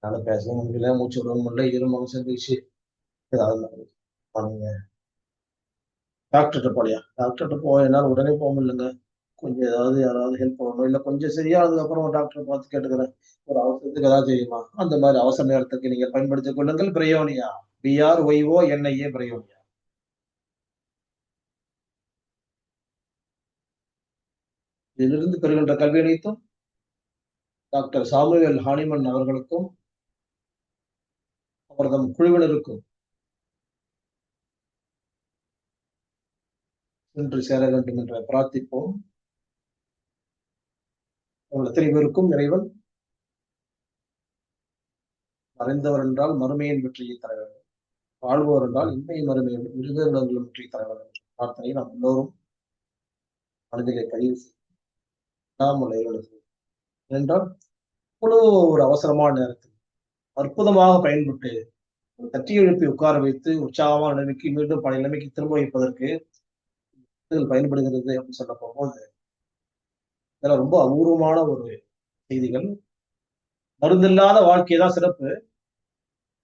Speaker 1: என்னால பேசவும் முடியல, மூச்சு விடவும் முடியல, இருமலும் சேர்ந்துச்சு. ஏதாவது பண்ணுங்க, டாக்டர்கிட்ட போலியா? டாக்டர்கிட்ட என்னால உடனே போக முடியலங்க, கொஞ்சம் ஏதாவது யாராவது ஹெல்ப் பண்ணணும், இல்ல கொஞ்சம் சரியானதுக்கு அப்புறம் டாக்டரை பார்த்து கேட்டுக்கிறேன், ஒரு அவசரத்துக்கு ஏதாவது செய்யுமா? அந்த மாதிரி அவசர நேரத்துக்கு நீங்கள் பயன்படுத்திக் கொள்ளுங்கள் பிரையோனியா, BRYONIA பிரையோனியா. இதிலிருந்து பெறுகின்ற கல்வி அனைத்தும் டாக்டர் சாமுவேல் ஹானிமன் அவர்களுக்கும் அவரது குழுவினருக்கும் சென்று சேர வேண்டும் என்று பிரார்த்திப்போம். அவர்கள் அத்தனை பேருக்கும் இறைவன் மறைந்தவர் என்றால் மறுமையின் வெற்றியை தர வேண்டும், வாழ்வோர் என்றால் இன்மையை மறுமையின் இருதயங்களும் வெற்றி தர வேண்டும். பிரார்த்தனை நாம் எல்லோரும் மனதிலே பதிவு செய்யாமல் என்றால் இவ்வளவு ஒரு அவசரமான நேரத்தில் அற்புதமாக பயன்பட்டு தட்டி எழுப்பி உட்கார வைத்து உற்சாகமான நிலைமைக்கு மீண்டும் பழைய நிலைமைக்கு திரும்ப வைப்பதற்கு பயன்படுகிறது அப்படின்னு சொல்ல போகும்போது இதெல்லாம் ரொம்ப அபூர்வமான ஒரு செய்திகள். மருந்தில்லாத வாழ்க்கை தான் சிறப்பு.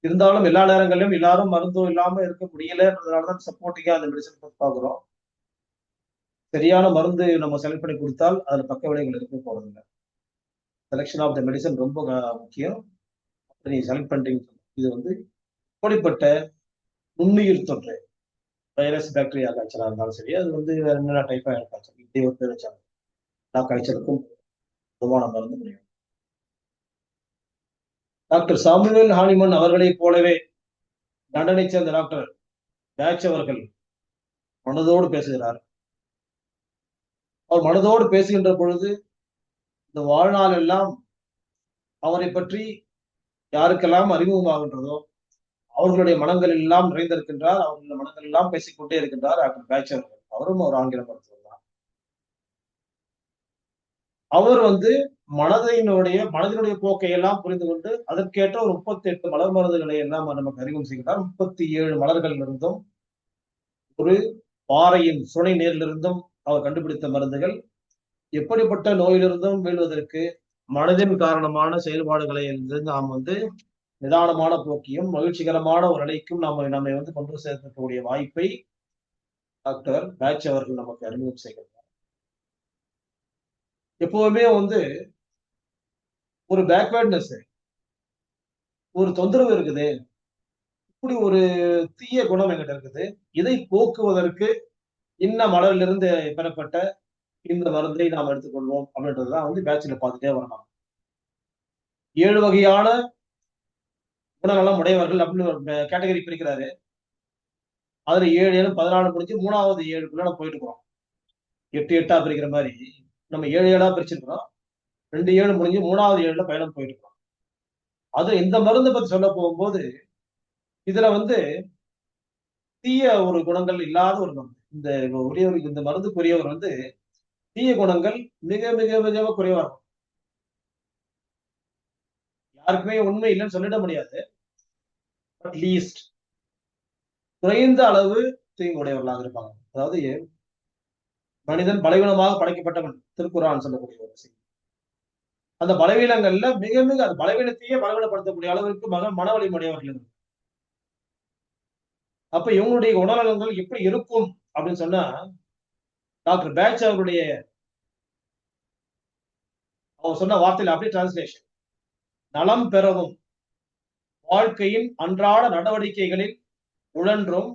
Speaker 1: இருந்தாலும் எல்லா நேரங்களிலும் எல்லாரும் மருந்தும் இல்லாம இருக்க முடியலன்றதுனாலதான் சப்போர்ட்டிங்கா அந்த மெடிசன் பார்க்கிறோம். சரியான மருந்து நம்ம செலக்ட் பண்ணி கொடுத்தால் அதுல பக்க விளைவுகள் இருக்க போறதில்லை. செலெக்ஷன் ஆஃப் த மெடிசன் ரொம்ப முக்கியம். நீ செலக்ட் பண்றீங்க, இது வந்து இப்படிப்பட்ட நுண்ணுயிர் தொற்று, வைரஸ் பாக்டீரியா காய்ச்சலா இருந்தாலும் சரி, அது வந்து வேற என்ன டைஃபாய்டு காய்ச்சல், இப்படி ஒரு பேர் வச்சாங்க, எல்லா காய்ச்சலுக்கும் பொதுவான மருந்து முடியும். டாக்டர் சாமுவேல் ஹானிமன் அவர்களைப் போலவே லண்டனை சேர்ந்த டாக்டர் பேட்ச் அவர்கள் மனதோடு பேசுகிறார். அவர் மனதோடு பேசுகின்ற பொழுது இந்த வாழ்நாள் எல்லாம் அவரை பற்றி யாருக்கெல்லாம் அறிமுகமாகின்றதோ அவர்களுடைய மனங்கள் எல்லாம் நிறைந்திருக்கின்றார், அவர்களுடைய மனங்கள் எல்லாம் பேசிக்கொண்டே இருக்கின்றார் டாக்டர் பேட்ச் அவர்கள். அவரும் ஒரு ஆங்கில மருத்துவர் தான். அவர் வந்து மனதினுடைய போக்கை எல்லாம் புரிந்து கொண்டு அதற்கேற்ற ஒரு 38 மலர் மருந்துகளை எல்லாம் நமக்கு அறிமுகம் செய்கிறார். 37 மலர்கள் இருந்தும் ஒரு பாறையின் சுனை நீரிலிருந்தும் அவர் கண்டுபிடித்த மருந்துகள் எப்படிப்பட்ட நோயிலிருந்தும் வீழ்வதற்கு மனதின் காரணமான செயல்பாடுகளை நாம் வந்து நிதானமான போக்கியும் மகிழ்ச்சிகரமான ஒரு நிலைக்கும் நம்மை வந்து கொண்டு சேர்க்கக்கூடிய வாய்ப்பை டாக்டர் பேட்ச் அவர்கள் நமக்கு அறிமுகம் செய்கிறார். எப்பவுமே வந்து ஒரு பேக்வேர்ட்னஸ், ஒரு தொந்தரவு இருக்குது, இப்படி ஒரு தீய குணம் எங்கிட்ட இருக்குது, இதை போக்குவதற்கு இன்ன மலரிலிருந்து பெறப்பட்ட இந்த மருந்தை நாம் எடுத்துக்கொள்வோம் அப்படின்றதுதான் வந்து பேட்சில் பார்த்துட்டே வரலாம். 7 வகையான குணநலம் உடையவர்கள் அப்படின்னு கேட்டகரி பிரிக்கிறாரு. அதுல 7 7 14 முடிஞ்சு 3வது 7க்குள்ள நம்ம போயிட்டு இருக்கோம். 8 8 பிரிக்கிற மாதிரி நம்ம 7 7 பிரிச்சிருக்கிறோம். 2 7 முடிஞ்சு 3வது 7ல பயணம் போயிட்டு இருக்கோம். அது இந்த மருந்தை பத்தி சொல்ல போகும்போது இதுல வந்து தீய ஒரு குணங்கள் இல்லாத ஒரு மருந்து. இந்த மருந்துக்குரியவர் வந்து தீய குணங்கள் மிக மிக மிக குறைவா இருக்கும். யாருக்குமே உண்மை இல்லைன்னு சொல்லிட முடியாது, பட் லீஸ்ட் குறைந்த அளவு தீங்குடையவர்களாக இருப்பாங்க. அதாவது மனிதன் பலவீனமாக படைக்கப்பட்டவன், திருக்குறான் சொல்லக்கூடிய ஒரு செய்தி. அந்த பலவீனங்கள்ல மிக மிக அது பலவீனத்தையே பலவீனப்படுத்தக்கூடிய அளவிற்கு மன வலிமையுடையவர்கள். அப்ப இவங்களுடைய குணநலங்கள் எப்படி இருக்கும் அப்படின்னு சொன்னா, டாக்டர் பேட்ச் அவருடைய அவர் சொன்ன வார்த்தையில அப்படியே டிரான்ஸ்லேஷன், நலம் பெறவும் வாழ்க்கையின் அன்றாட நடவடிக்கைகளில் உழன்றும்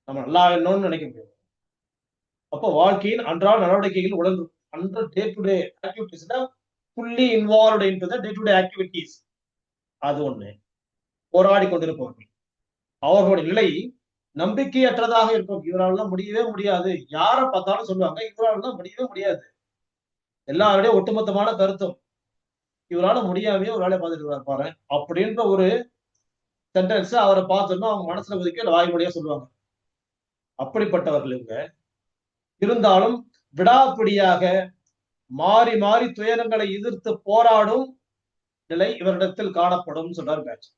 Speaker 1: நம்ம நல்லா என்னன்னு நினைக்க முடியாது. அப்போ வாழ்க்கையின் அன்றாட நடவடிக்கைகள் உடல் அன்ற டே டு டே ஆக்டிவிட்டிஸ்ல fully involved into the day to day activities. அது ஒண்ணு. போராடி கொண்டிருப்பவர்கள் அவர்களுடைய நிலை நம்பிக்கையற்றதாக இருக்கும். இவரால் முடியவே முடியாது. யாரை பார்த்தாலும் சொல்லுவாங்க இவரால் தான் முடியவே முடியாது. எல்லாருடைய ஒட்டுமொத்தமான கருத்தும் இவரால முடியாமே ஒரு வேலையை பார்த்துட்டு பாரு அப்படின்ற ஒரு சென்டென்ஸ் அவரை பார்த்தோம்னா அவங்க மனசுல ஒதுக்கி வாய்மொழியா சொல்லுவாங்க. அப்படிப்பட்டவர்கள் இவங்க. இருந்தாலும் விடாப்பிடியாக மாறி மாறி துயரங்களை எதிர்த்து போராடும் நிலை இவரிடத்தில் காணப்படும் சொல்றார் பேட்ச்.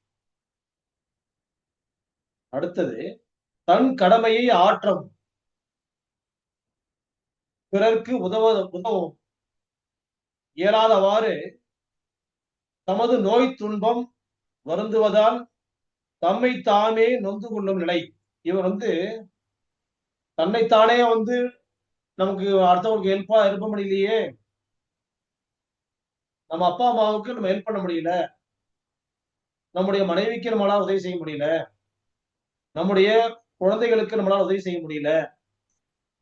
Speaker 1: அடுத்தது தன் கடமையை ஆற்றவும் பிறர்க்கு உதவும் இயலாதவாறு தமது நோய் துன்பம் வருந்துவதால் தம்மை தாமே நொந்து கொள்ளும் நிலை. இவர் தன்னைத்தானே நமக்கு அடுத்தவங்களுக்கு ஹெல்ப்ப முடியலையே, நம்ம அப்பா அம்மாவுக்கு நம்ம ஹெல்ப் பண்ண முடியல, நம்முடைய மனைவிக்கு நம்மளால உதவி செய்ய முடியல, நம்முடைய குழந்தைகளுக்கு நம்மளால உதவி செய்ய முடியல,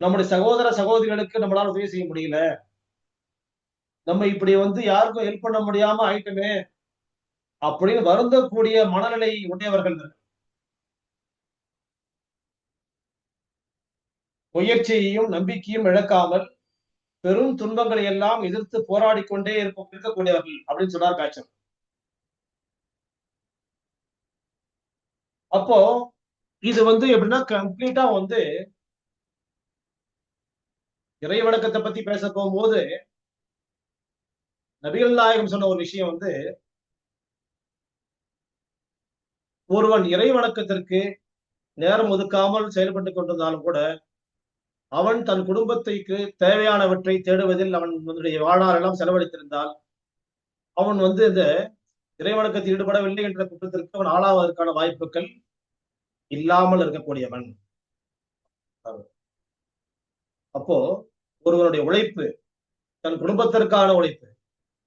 Speaker 1: நம்முடைய சகோதர சகோதரிகளுக்கு நம்மளால உதவி செய்ய முடியல, நம்ம இப்படி யாருக்கும் ஹெல்ப் பண்ண முடியாம ஆயிட்டுமே அப்படின்னு வருந்தக்கூடிய மனநிலை உடையவர்கள். முயற்சியையும் நம்பிக்கையும் இழக்காமல் பெரும் துன்பங்களை எல்லாம் எதிர்த்து போராடி கொண்டே இருக்கக்கூடியவர்கள் அப்படின்னு சொன்னார் பேச்சர். அப்போ இது எப்படின்னா கம்ப்ளீட்டா இறை வணக்கத்தை பத்தி பேச போகும்போது நபிகள் நாயகம் சொன்ன ஒரு விஷயம் ஒருவன் இறை வணக்கத்திற்கு நேரம் ஒதுக்காமல் செயல்பட்டுக் கொண்டிருந்தாலும் கூட அவன் தன் குடும்பத்திற்கு தேவையானவற்றை தேடுவதில் அவன் வாழ்நாளெல்லாம் செலவழித்திருந்தால் அவன் இந்த இறைவணக்கத்தில் ஈடுபடவில்லை என்ற குற்றத்திற்கு அவன் ஆளாவதற்கான வாய்ப்புகள் இல்லாமல் இருக்கக்கூடியவன். அப்போ ஒருவனுடைய உழைப்பு தன் குடும்பத்திற்கான உழைப்பு,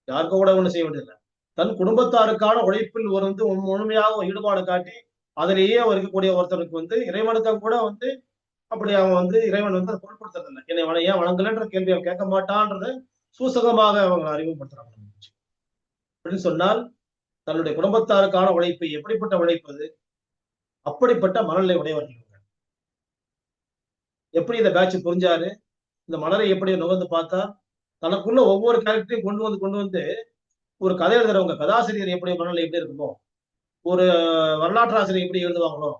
Speaker 1: யாருக்கும் கூட ஒண்ணு செய்ய வேண்டியதில்லை, தன் குடும்பத்தாருக்கான உழைப்பில் ஒரு முழுமையாக ஈடுபாடு காட்டி அதிலேயே இருக்கக்கூடிய ஒருத்தருக்கு இறைவனுக்கம் கூட அப்படி அவன் இறைவன் அதை பொருட்படுத்துறது இல்லை. என்னை ஏன் வணங்கலன்ற கேள்வி அவன் கேட்க மாட்டான்றத சூசகமாக அவங்க அறிமுகப்படுத்துறாங்க. அப்படின்னு சொன்னால் தன்னுடைய குடும்பத்தாருக்கான உழைப்பு எப்படிப்பட்ட உழைப்பது, அப்படிப்பட்ட மனநிலை உடையவர்கள். எப்படி இந்த பேட்ச் புரிஞ்சாரு, இந்த மலரை எப்படி நுகர்ந்து பார்த்தா, தனக்குள்ள ஒவ்வொரு கேரக்டரையும் கொண்டு வந்து ஒரு கதை எழுதுறவங்க கதாசிரியர் எப்படி மனநிலை எப்படி இருக்குமோ, ஒரு வரலாற்று ஆசிரியர் எப்படி எழுதுவாங்களோ,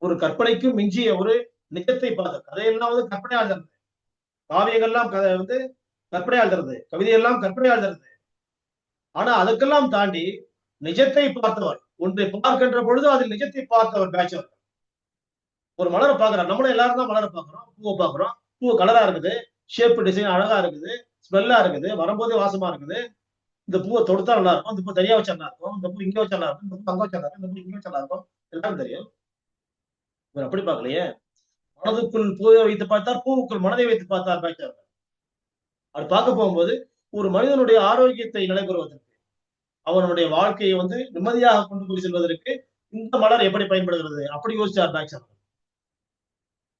Speaker 1: ஒரு கற்பனைக்கும் மிஞ்சிய ஒரு நிஜத்தை பார்த்த கதையெல்லாம் கற்பனையா எழுதுறது, காவியங்கள்லாம் கற்பனையா எழுதுறது, கவிதையெல்லாம் கற்பனையா எழுதுறது. ஆனா அதுக்கெல்லாம் தாண்டி நிஜத்தை பார்த்தவர், ஒன்றை பார்க்கின்ற பொழுது அதில் நிஜத்தை பார்த்தவர் பேச்சவர். ஒரு மலரை பார்க்கிறார், நம்மளும் எல்லாரும் தான் மலரை பார்க்கிறோம், பூவை பார்க்கிறோம், பூ கலரா இருக்குது, ஷேப் டிசைன் அழகா இருக்குது, ஸ்மெல்லா இருக்குது, வரும்போதே வாசமா இருக்குது, இந்த பூவை தொடுத்தா நல்லா இருக்கும், இந்த பூ தனியா வச்சா நல்லா இருக்கும், இந்த பூ இங்க வச்சா நல்லா இருக்கும், இந்த பூ அங்க வச்சா நல்லா இருக்கும், இந்த பூ இங்க வச்சா நல்லா இருக்கும், எல்லாரும் தெரியும். இவர் அப்படி பார்க்கலையே, மனதுக்குள் பூவை வைத்து பார்த்தார், பூவுக்குள் மனதை வைத்து பார்த்தார் பேச்சவர். அது பார்க்க போகும்போது ஒரு மனிதனுடைய ஆரோக்கியத்தை நடைபெறுவதற்கு, அவனுடைய வாழ்க்கையை நிம்மதியாக கொண்டு போய் செல்வதற்கு இந்த மலர் எப்படி பயன்படுகிறது அப்படி யோசிச்சார் பேச்சவர்.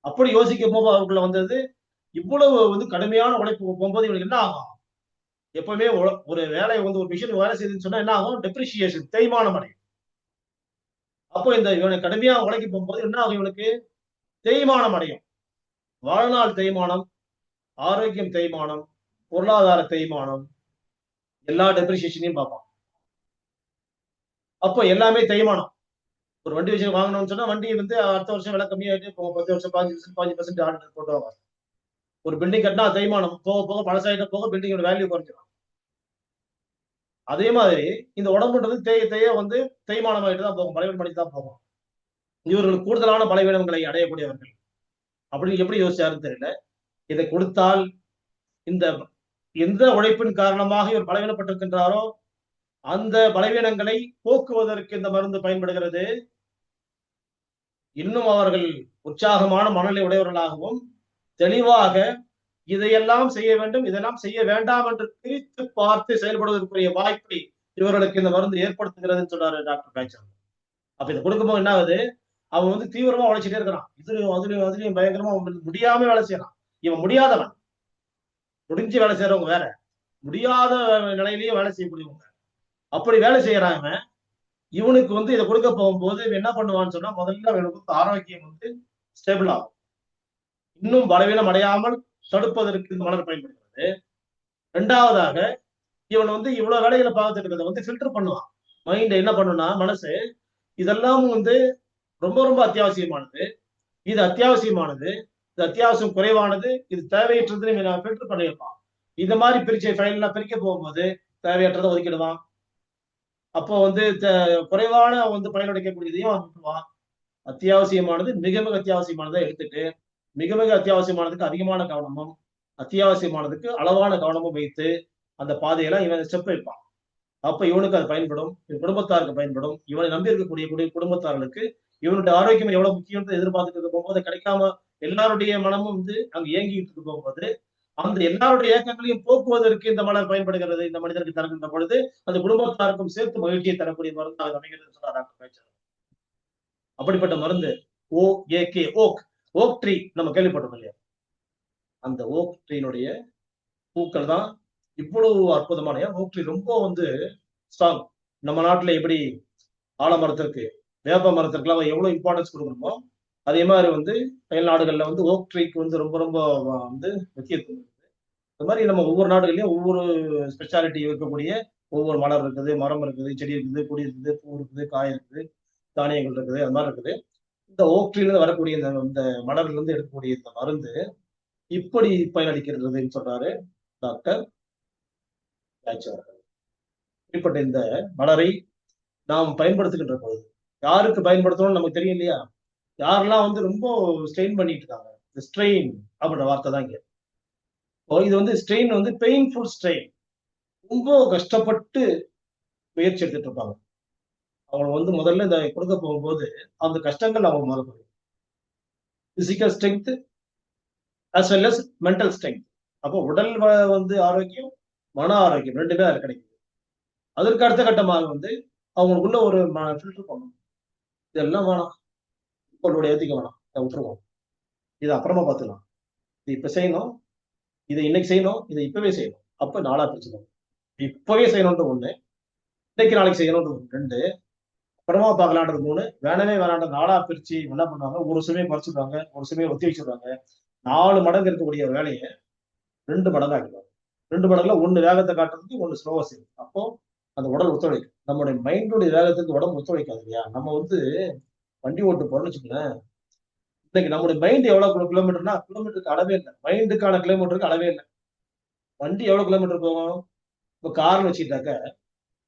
Speaker 1: அப்படி யோசிக்கும் போது அவருக்குள்ள இவ்வளவு கடுமையான உழைப்பு போகும்போது இவனுக்கு என்ன ஆகும், எப்பவுமே ஒரு வேலை ஒரு மிஷின் வேலை செய்யுதுன்னு சொன்னா என்ன ஆகும், டெப்ரிசியேஷன், தேய்மானம் அடையும். அப்போ இவனை கடுமையா உழைக்க போகும்போது என்ன ஆகும், இவனுக்கு தேய்மானம் அடையும். வாழ்நாள் தேய்மானம், ஆரோக்கியம் தேய்மானம், பொருளாதார தேய்மானம், எல்லா டெப்ரிசியேஷனையும் பார்ப்பான். அப்போ எல்லாமே தேய்மானம். ஒரு வண்டி வச்சு வாங்கணும்னு சொன்னா வண்டி அடுத்த வருஷம் விலை கம்மியாயிட்டு 10 வருஷம் 5% ஆர்டர் போட்டுவாங்க. ஒரு பில்டிங் கட்டினா தேய்மானம் போக போக பழசாயிட்ட போக பில்டிங்கோட வேல்யூ குறைஞ்சிடும். அதே மாதிரி இந்த உடம்புன்றது தேய தேய்மானம் ஆகிட்டு தான் போகும், பலவீனம் பண்ணி தான் போகும். இவர்கள் கூடுதலான பலவீனங்களை அடையக்கூடியவர்கள் அப்படின்னு எப்படி யோசிச்சாருன்னு தெரியல. இதை கொடுத்தால் இந்த எந்த உழைப்பின் காரணமாக இவர் பலவீனப்பட்டிருக்கின்றாரோ அந்த பலவீனங்களை போக்குவதற்கு இந்த மருந்து பயன்படுகிறது. இன்னும் அவர்கள் உற்சாகமான மனநிலை உடையவர்களாகவும் தெளிவாக இதையெல்லாம் செய்ய வேண்டும், இதெல்லாம் செய்ய வேண்டாம் என்று பிரித்து பார்த்து செயல்படுவதற்குரிய வாய்ப்பை இவர்களுக்கு இந்த மருந்து ஏற்படுத்துகிறதுன்னு சொன்னாரு டாக்டர் பேச்சர். அப்ப இதை கொடுக்கும்போது என்ன ஆகுது, அவன் வந்து தீவிரமா உழைச்சிட்டே இருக்கிறான். அதுலயும் பயங்கரமா முடியாம வேலை செய்யறான். இவன் முடியாதவன். முடிஞ்சு வேலை செய்யறவங்க வேற, முடியாத நிலையிலேயே வேலை செய்யக்கூடியவங்க. அப்படி வேலை செய்யறாங்க. இவனுக்கு வந்து இதை கொடுக்க போகும்போது என்ன பண்ணுவான்னு சொன்னா, முதல்ல அவனுக்கு ஆரோக்கியம் வந்து ஸ்டேபிள் ஆகும். இன்னும் பலவீனம் அடையாமல் தடுப்பதற்கு இந்த மலர் பயன்படுகிறது. இரண்டாவதாக இவன் வந்து இவ்வளவு வேலைகளை பார்த்துட்டு இருக்கிறத வந்து ஃபில்டர் பண்ணுவான். மைண்ட் என்ன பண்ணுனா, மனசு இதெல்லாம் வந்து ரொம்ப ரொம்ப அத்தியாவசியமானது, இது அத்தியாவசியமானது, இது அத்தியாவசியம் குறைவானது, இது தேவையற்றது ஃபில்டர் பண்ணியிருப்பான். இந்த மாதிரி ஃபைல்லாம் பிரிக்க போகும்போது தேவையற்றதை ஒதுக்கிடுவான். அப்போ வந்து குறைவான வந்து பயனடைக்கக்கூடியதையும் விட்டுருவான். அத்தியாவசியமானது மிக மிக அத்தியாவசியமானதை எடுத்துட்டு மிக மிக அத்தியாவசியமானதுக்கு அதிகமான கவனமும், அத்தியாவசியமானதுக்கு அளவான கவனமும் வைத்து அந்த பாதையெல்லாம் இவன் ஸ்டெப் வைப்பான். அப்ப இவனுக்கு அது பயன்படும், இவன் குடும்பத்தாருக்கு பயன்படும், இவனை நம்பி இருக்கக்கூடிய குடும்பத்தார்களுக்கு இவனுடைய ஆரோக்கியம் எவ்வளவு முக்கியம் எதிர்பார்த்துட்டு இருக்க போகும்போது கிடைக்காம எல்லாருடைய மனமும் வந்து அங்க இயங்கிட்டு இருக்க போகும்போது அந்த எல்லாருடைய இயக்கங்களையும் போக்குவதற்கு இந்த மலர் பயன்படுகிறது. இந்த மனிதருக்கு தருகின்ற பொழுது அந்த குடும்பத்தாருக்கும் சேர்த்து மகிழ்ச்சியை தரக்கூடிய மருந்து அது அமைகிறது சொல்றாங்க. அப்படிப்பட்ட மருந்து ஓக் ஓக் ட்ரீ நம்ம கேள்விப்பட்டோம் இல்லையா? அந்த ஓக் ட்ரீனுடைய பூக்கள் தான் இவ்வளவு அற்புதமான. ஓக் ட்ரீ ரொம்ப வந்து ஸ்ட்ராங். நம்ம நாட்டுல எப்படி ஆலமரத்திற்கு வேப்ப மரத்திற்கெல்லாம் எவ்வளவு இம்பார்ட்டன்ஸ் கொடுக்கணுமோ அதே மாதிரி வந்து அயல் நாடுகள்ல வந்து ஓக் ட்ரீக்கு வந்து ரொம்ப ரொம்ப வந்து முக்கியத்துவம். அது மாதிரி நம்ம ஒவ்வொரு நாடுகள்லயும் ஒவ்வொரு ஸ்பெஷாலிட்டி இருக்கக்கூடிய ஒவ்வொரு மலர் இருக்குது, மரம் இருக்குது, செடி இருக்குது, கொடி இருக்குது, பூ இருக்குது, காய் இருக்குது, தானியங்கள் இருக்குது, அது மாதிரி இருக்குது. இந்த ஓக் ட்ரீல வரக்கூடிய இந்த மலர்ல இருந்து எடுக்கக்கூடிய இந்த மருந்து இப்படி பயனளிக்கிறதுன்னு சொல்றாரு டாக்டர் இப்படிப்பட்ட இந்த மலரை நாம் பயன்படுத்துகின்ற பொழுது யாருக்கு பயன்படுத்தணும்னு நமக்கு தெரியும் இல்லையா? யாரெல்லாம் வந்து ரொம்ப ஸ்ட்ரெயின் பண்ணிட்டு இருக்காங்க, ஸ்ட்ரெயின் அப்படின்ற வார்த்தை தான் இங்க. இது வந்து ஸ்ட்ரெயின் வந்து பெயின்ஃபுல் ஸ்ட்ரெயின், ரொம்ப கஷ்டப்பட்டு முயற்சி எடுத்துட்டு இருப்பாங்க. அவங்க வந்து முதல்ல இந்த கொடுக்க போகும்போது அந்த கஷ்டங்கள் அவங்க மறந்துடும். Physical strength as well as mental strength. அப்போ உடல் வந்து ஆரோக்கியம், மன ஆரோக்கியம் ரெண்டுமே அது கிடைக்குது. அதற்கு அடுத்த கட்டமாக வந்து அவங்களுக்குள்ள ஒரு ஃபில்டர் பண்ணணும். இதெல்லாம் வேணாம், உங்களோட ஏத்திக்க வேணாம், இதை விட்டுருவோம், இதை அப்புறமா பார்த்துக்கலாம், இது இப்ப செய்யணும், இதை இன்னைக்கு செய்யணும், இதை இப்பவே செய்யணும். அப்ப நாளா பிரிச்சுக்கணும். இப்பவே செய்யணும்ன்ற ஒண்ணு, இன்னைக்கு நாளைக்கு செய்யணும்ன்ற ரெண்டு, அப்புறமா பார்க்கலான்றது மூணு, வேணவே வேணான்ற நாளா பிரிச்சு என்ன பண்ணுவாங்க, ஒரு சுமையை குறைச்சிடுவாங்க, ஒரு சுமையை ஒத்தி வச்சிருவாங்க. 4 மடங்கு இருக்கக்கூடிய வேலையை 2 மடங்கு ஆக்கிடுவாங்க. 2 மடங்குல ஒண்ணு வேகத்தை காட்டுறதுக்கு ஒண்ணு ஸ்லோவா செய்யும். அப்போ அந்த உடல் ஒத்துழைக்கும். நம்முடைய மைண்டுடைய வேகத்துக்கு உடம்பு ஒத்துழைக்காது இல்லையா? நம்ம வந்து வண்டி ஓட்டு போறோம்னு வச்சுக்கோங்களேன், இன்னைக்கு நம்முடைய மைண்ட் எவ்வளவு கிலோமீட்டர்னா கிலோமீட்டருக்கு அளவே இல்லை, மைண்டுக்கான கிலோமீட்டருக்கு அளவே இல்லை. வண்டி எவ்வளவு கிலோமீட்டர் போகும்? இப்போ கார்னு வச்சுக்கிட்டாக்க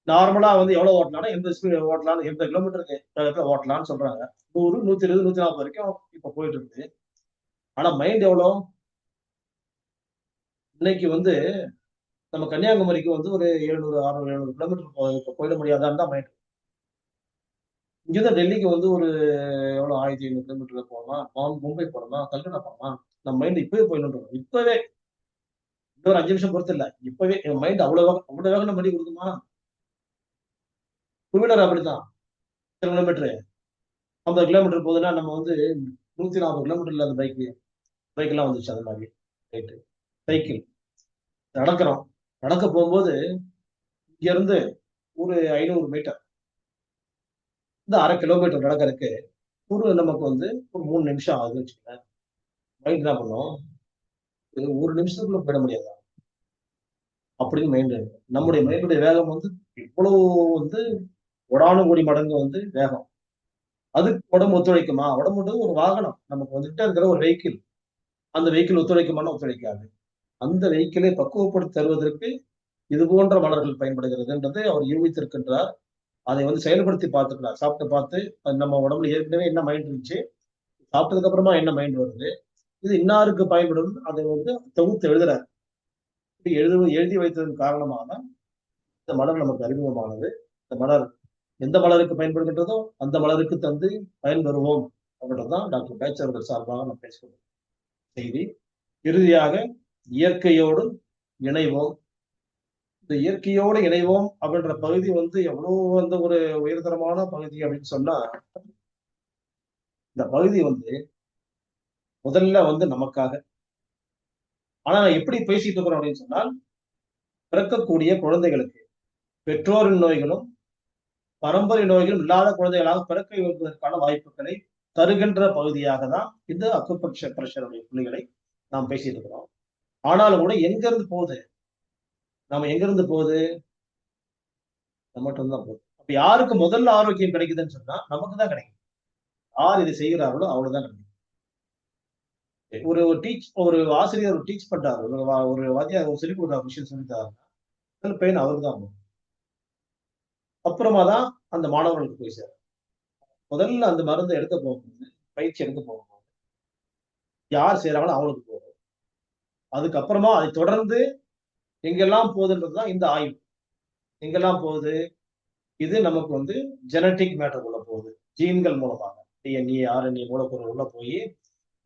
Speaker 1: நார்மலா வந்து எவ்வளவு ஓட்டலாம்னா 80 ஸ்பீட் ஓட்டலாம், 80 கிலோமீட்டருக்கு ஓட்டலாம்னு சொல்றாங்க. 100, 120, 140 வரைக்கும் இப்ப போயிட்டு இருக்கு. ஆனா மைண்ட் எவ்வளவு? இன்னைக்கு வந்து நம்ம கன்னியாகுமரிக்கு வந்து ஒரு 700, 600, 700 கிலோமீட்டர் போயிட முடியாதான்னு தான் மைண்ட். இங்கதான் டெல்லிக்கு வந்து ஒரு எவ்வளவு 1500 கிலோமீட்டர்ல போகலாம், மும்பை போகலாம், கல்கட்டா போகலாம். நம்ம மைண்ட் இப்பவே போயிடணும். இப்பவே இன்னொரு 5 நிமிஷம் பொறுத்து இல்ல, இப்பவே என் மைண்ட் அவ்வளவு வேகம் பண்ணி கொடுக்குமா? டூ வீலர் அப்படித்தான். கிலோமீட்டர் 50 கிலோமீட்டர் போகுதுன்னா நம்ம வந்து 140 கிலோமீட்டர்ல அந்த பைக் எல்லாம் வந்துச்சு. அந்த மாதிரி ரைட்டு சைக்கிள் நடக்கிறோம். நடக்க போகும்போது இங்க இருந்து ஒரு 500 மீட்டர், இந்த 1/2 கிலோமீட்டர் நடக்கிறதுக்கு நமக்கு வந்து ஒரு 3 நிமிஷம் ஆகுதுன்னு வச்சுக்கோங்க. மைண்ட் என்ன பண்ணும், ஒரு நிமிஷத்துக்குள்ள போயிட முடியாது அப்படின்னு மைண்ட். நம்முடைய மைண்டுடைய வேகம் வந்து இவ்வளவு வந்து கோடி மடங்கு வந்து வேகம். அதுக்கு உடம்பு ஒத்துழைக்குமா? உடம்பு ஒரு வாகனம், நமக்கு வந்துட்டு இருக்கிற ஒரு வெஹிக்கிள். அந்த வெஹிக்கிள் ஒத்துழைக்குமானா ஒத்துழைக்காது. அந்த வெஹிக்கிளை பக்குவப்படுத்தி தருவதற்கு இது போன்ற மலர்கள் பயன்படுகிறதுன்றது அவர் யூகித்திருக்கின்றார். அதை வந்து செயல்படுத்தி பார்த்துக்கிறார். சாப்பிட்டு பார்த்து நம்ம உடம்புல ஏற்கனவே என்ன மைண்ட் இருந்துச்சு, சாப்பிட்டதுக்கு அப்புறமா என்ன மைண்ட் வருது, இது இன்னாருக்கு பயன்படும், அதை வந்து தொகுத்து எழுதுறார். எழுதி வைத்ததன் காரணமாக இந்த மலர் நமக்கு அறிமுகமானது. இந்த மலர் எந்த மலருக்கு பயன்படுகின்றதோ அந்த மலருக்கு தந்து பயன்பெறுவோம் அப்படின்றதுதான் டாக்டர் பேட்ச் அவர்கள் சார்பாக நம்ம பேசுகிறோம் செய்தி. இறுதியாக இயற்கையோடு இணைவோம். இந்த இயற்கையோடு இணைவோம் அப்படின்ற பகுதி வந்து எவ்வளவு வந்து ஒரு உயர்தரமான பகுதி அப்படின்னு சொன்னா, இந்த பகுதி வந்து முதல்ல வந்து நமக்காக. ஆனா நான் எப்படி பேசிட்டு இருக்கிறோம் அப்படின்னு சொன்னால், பிறக்கக்கூடிய குழந்தைகளுக்கு பெற்றோரின் நோய்களும் பரம்பரை நோய்களும் இல்லாத குழந்தைகளாக பிறக்க வைப்பதற்கான வாய்ப்புகளை தருகின்ற பகுதியாக தான் இந்த அக்குபஞ்சர் பிரஷருடைய புள்ளிகளை நாம் பேசிட்டு இருக்கிறோம். ஆனாலும் கூட எங்க இருந்து போகுது? நம்ம எங்க இருந்து போகுது? நம்மகிட்ட இருந்து தான் போகுது. அப்ப யாருக்கு முதல்ல ஆரோக்கியம் கிடைக்குதுன்னு சொன்னா நமக்கு தான் கிடைக்கும். யார் இதை செய்கிறார்களோ அவ்வளவுதான் கிடைக்கும். ஒரு ஆசிரியர் டீச் பண்றாரு, ஒரு வாத்தியார் ஒரு சொல்லிக் கொடுக்குற விஷயம் சொல்லித்தாரு, முதல் பெயின் அவருக்கு தான் வரும். அப்புறமா தான் அந்த மாணவர்களுக்கு போய் சேரும். முதல்ல அந்த மருந்தை எடுக்க போகும்போது, பயிற்சி எடுக்க போகும்போது யார் செய்யறாங்களோ அவங்களுக்கு போகும். அதுக்கப்புறமா அதை தொடர்ந்து எங்கெல்லாம் போகுதுன்றதுதான் இந்த ஆய்வு. எங்கெல்லாம் போகுது? இது நமக்கு வந்து ஜெனடிக் மேட்டர் உள்ள போகுது. ஜீன்கள் மூலமாக டிஎன்ஏ, ஆர்என்ஏ மூலப்பொருள் உள்ள போய்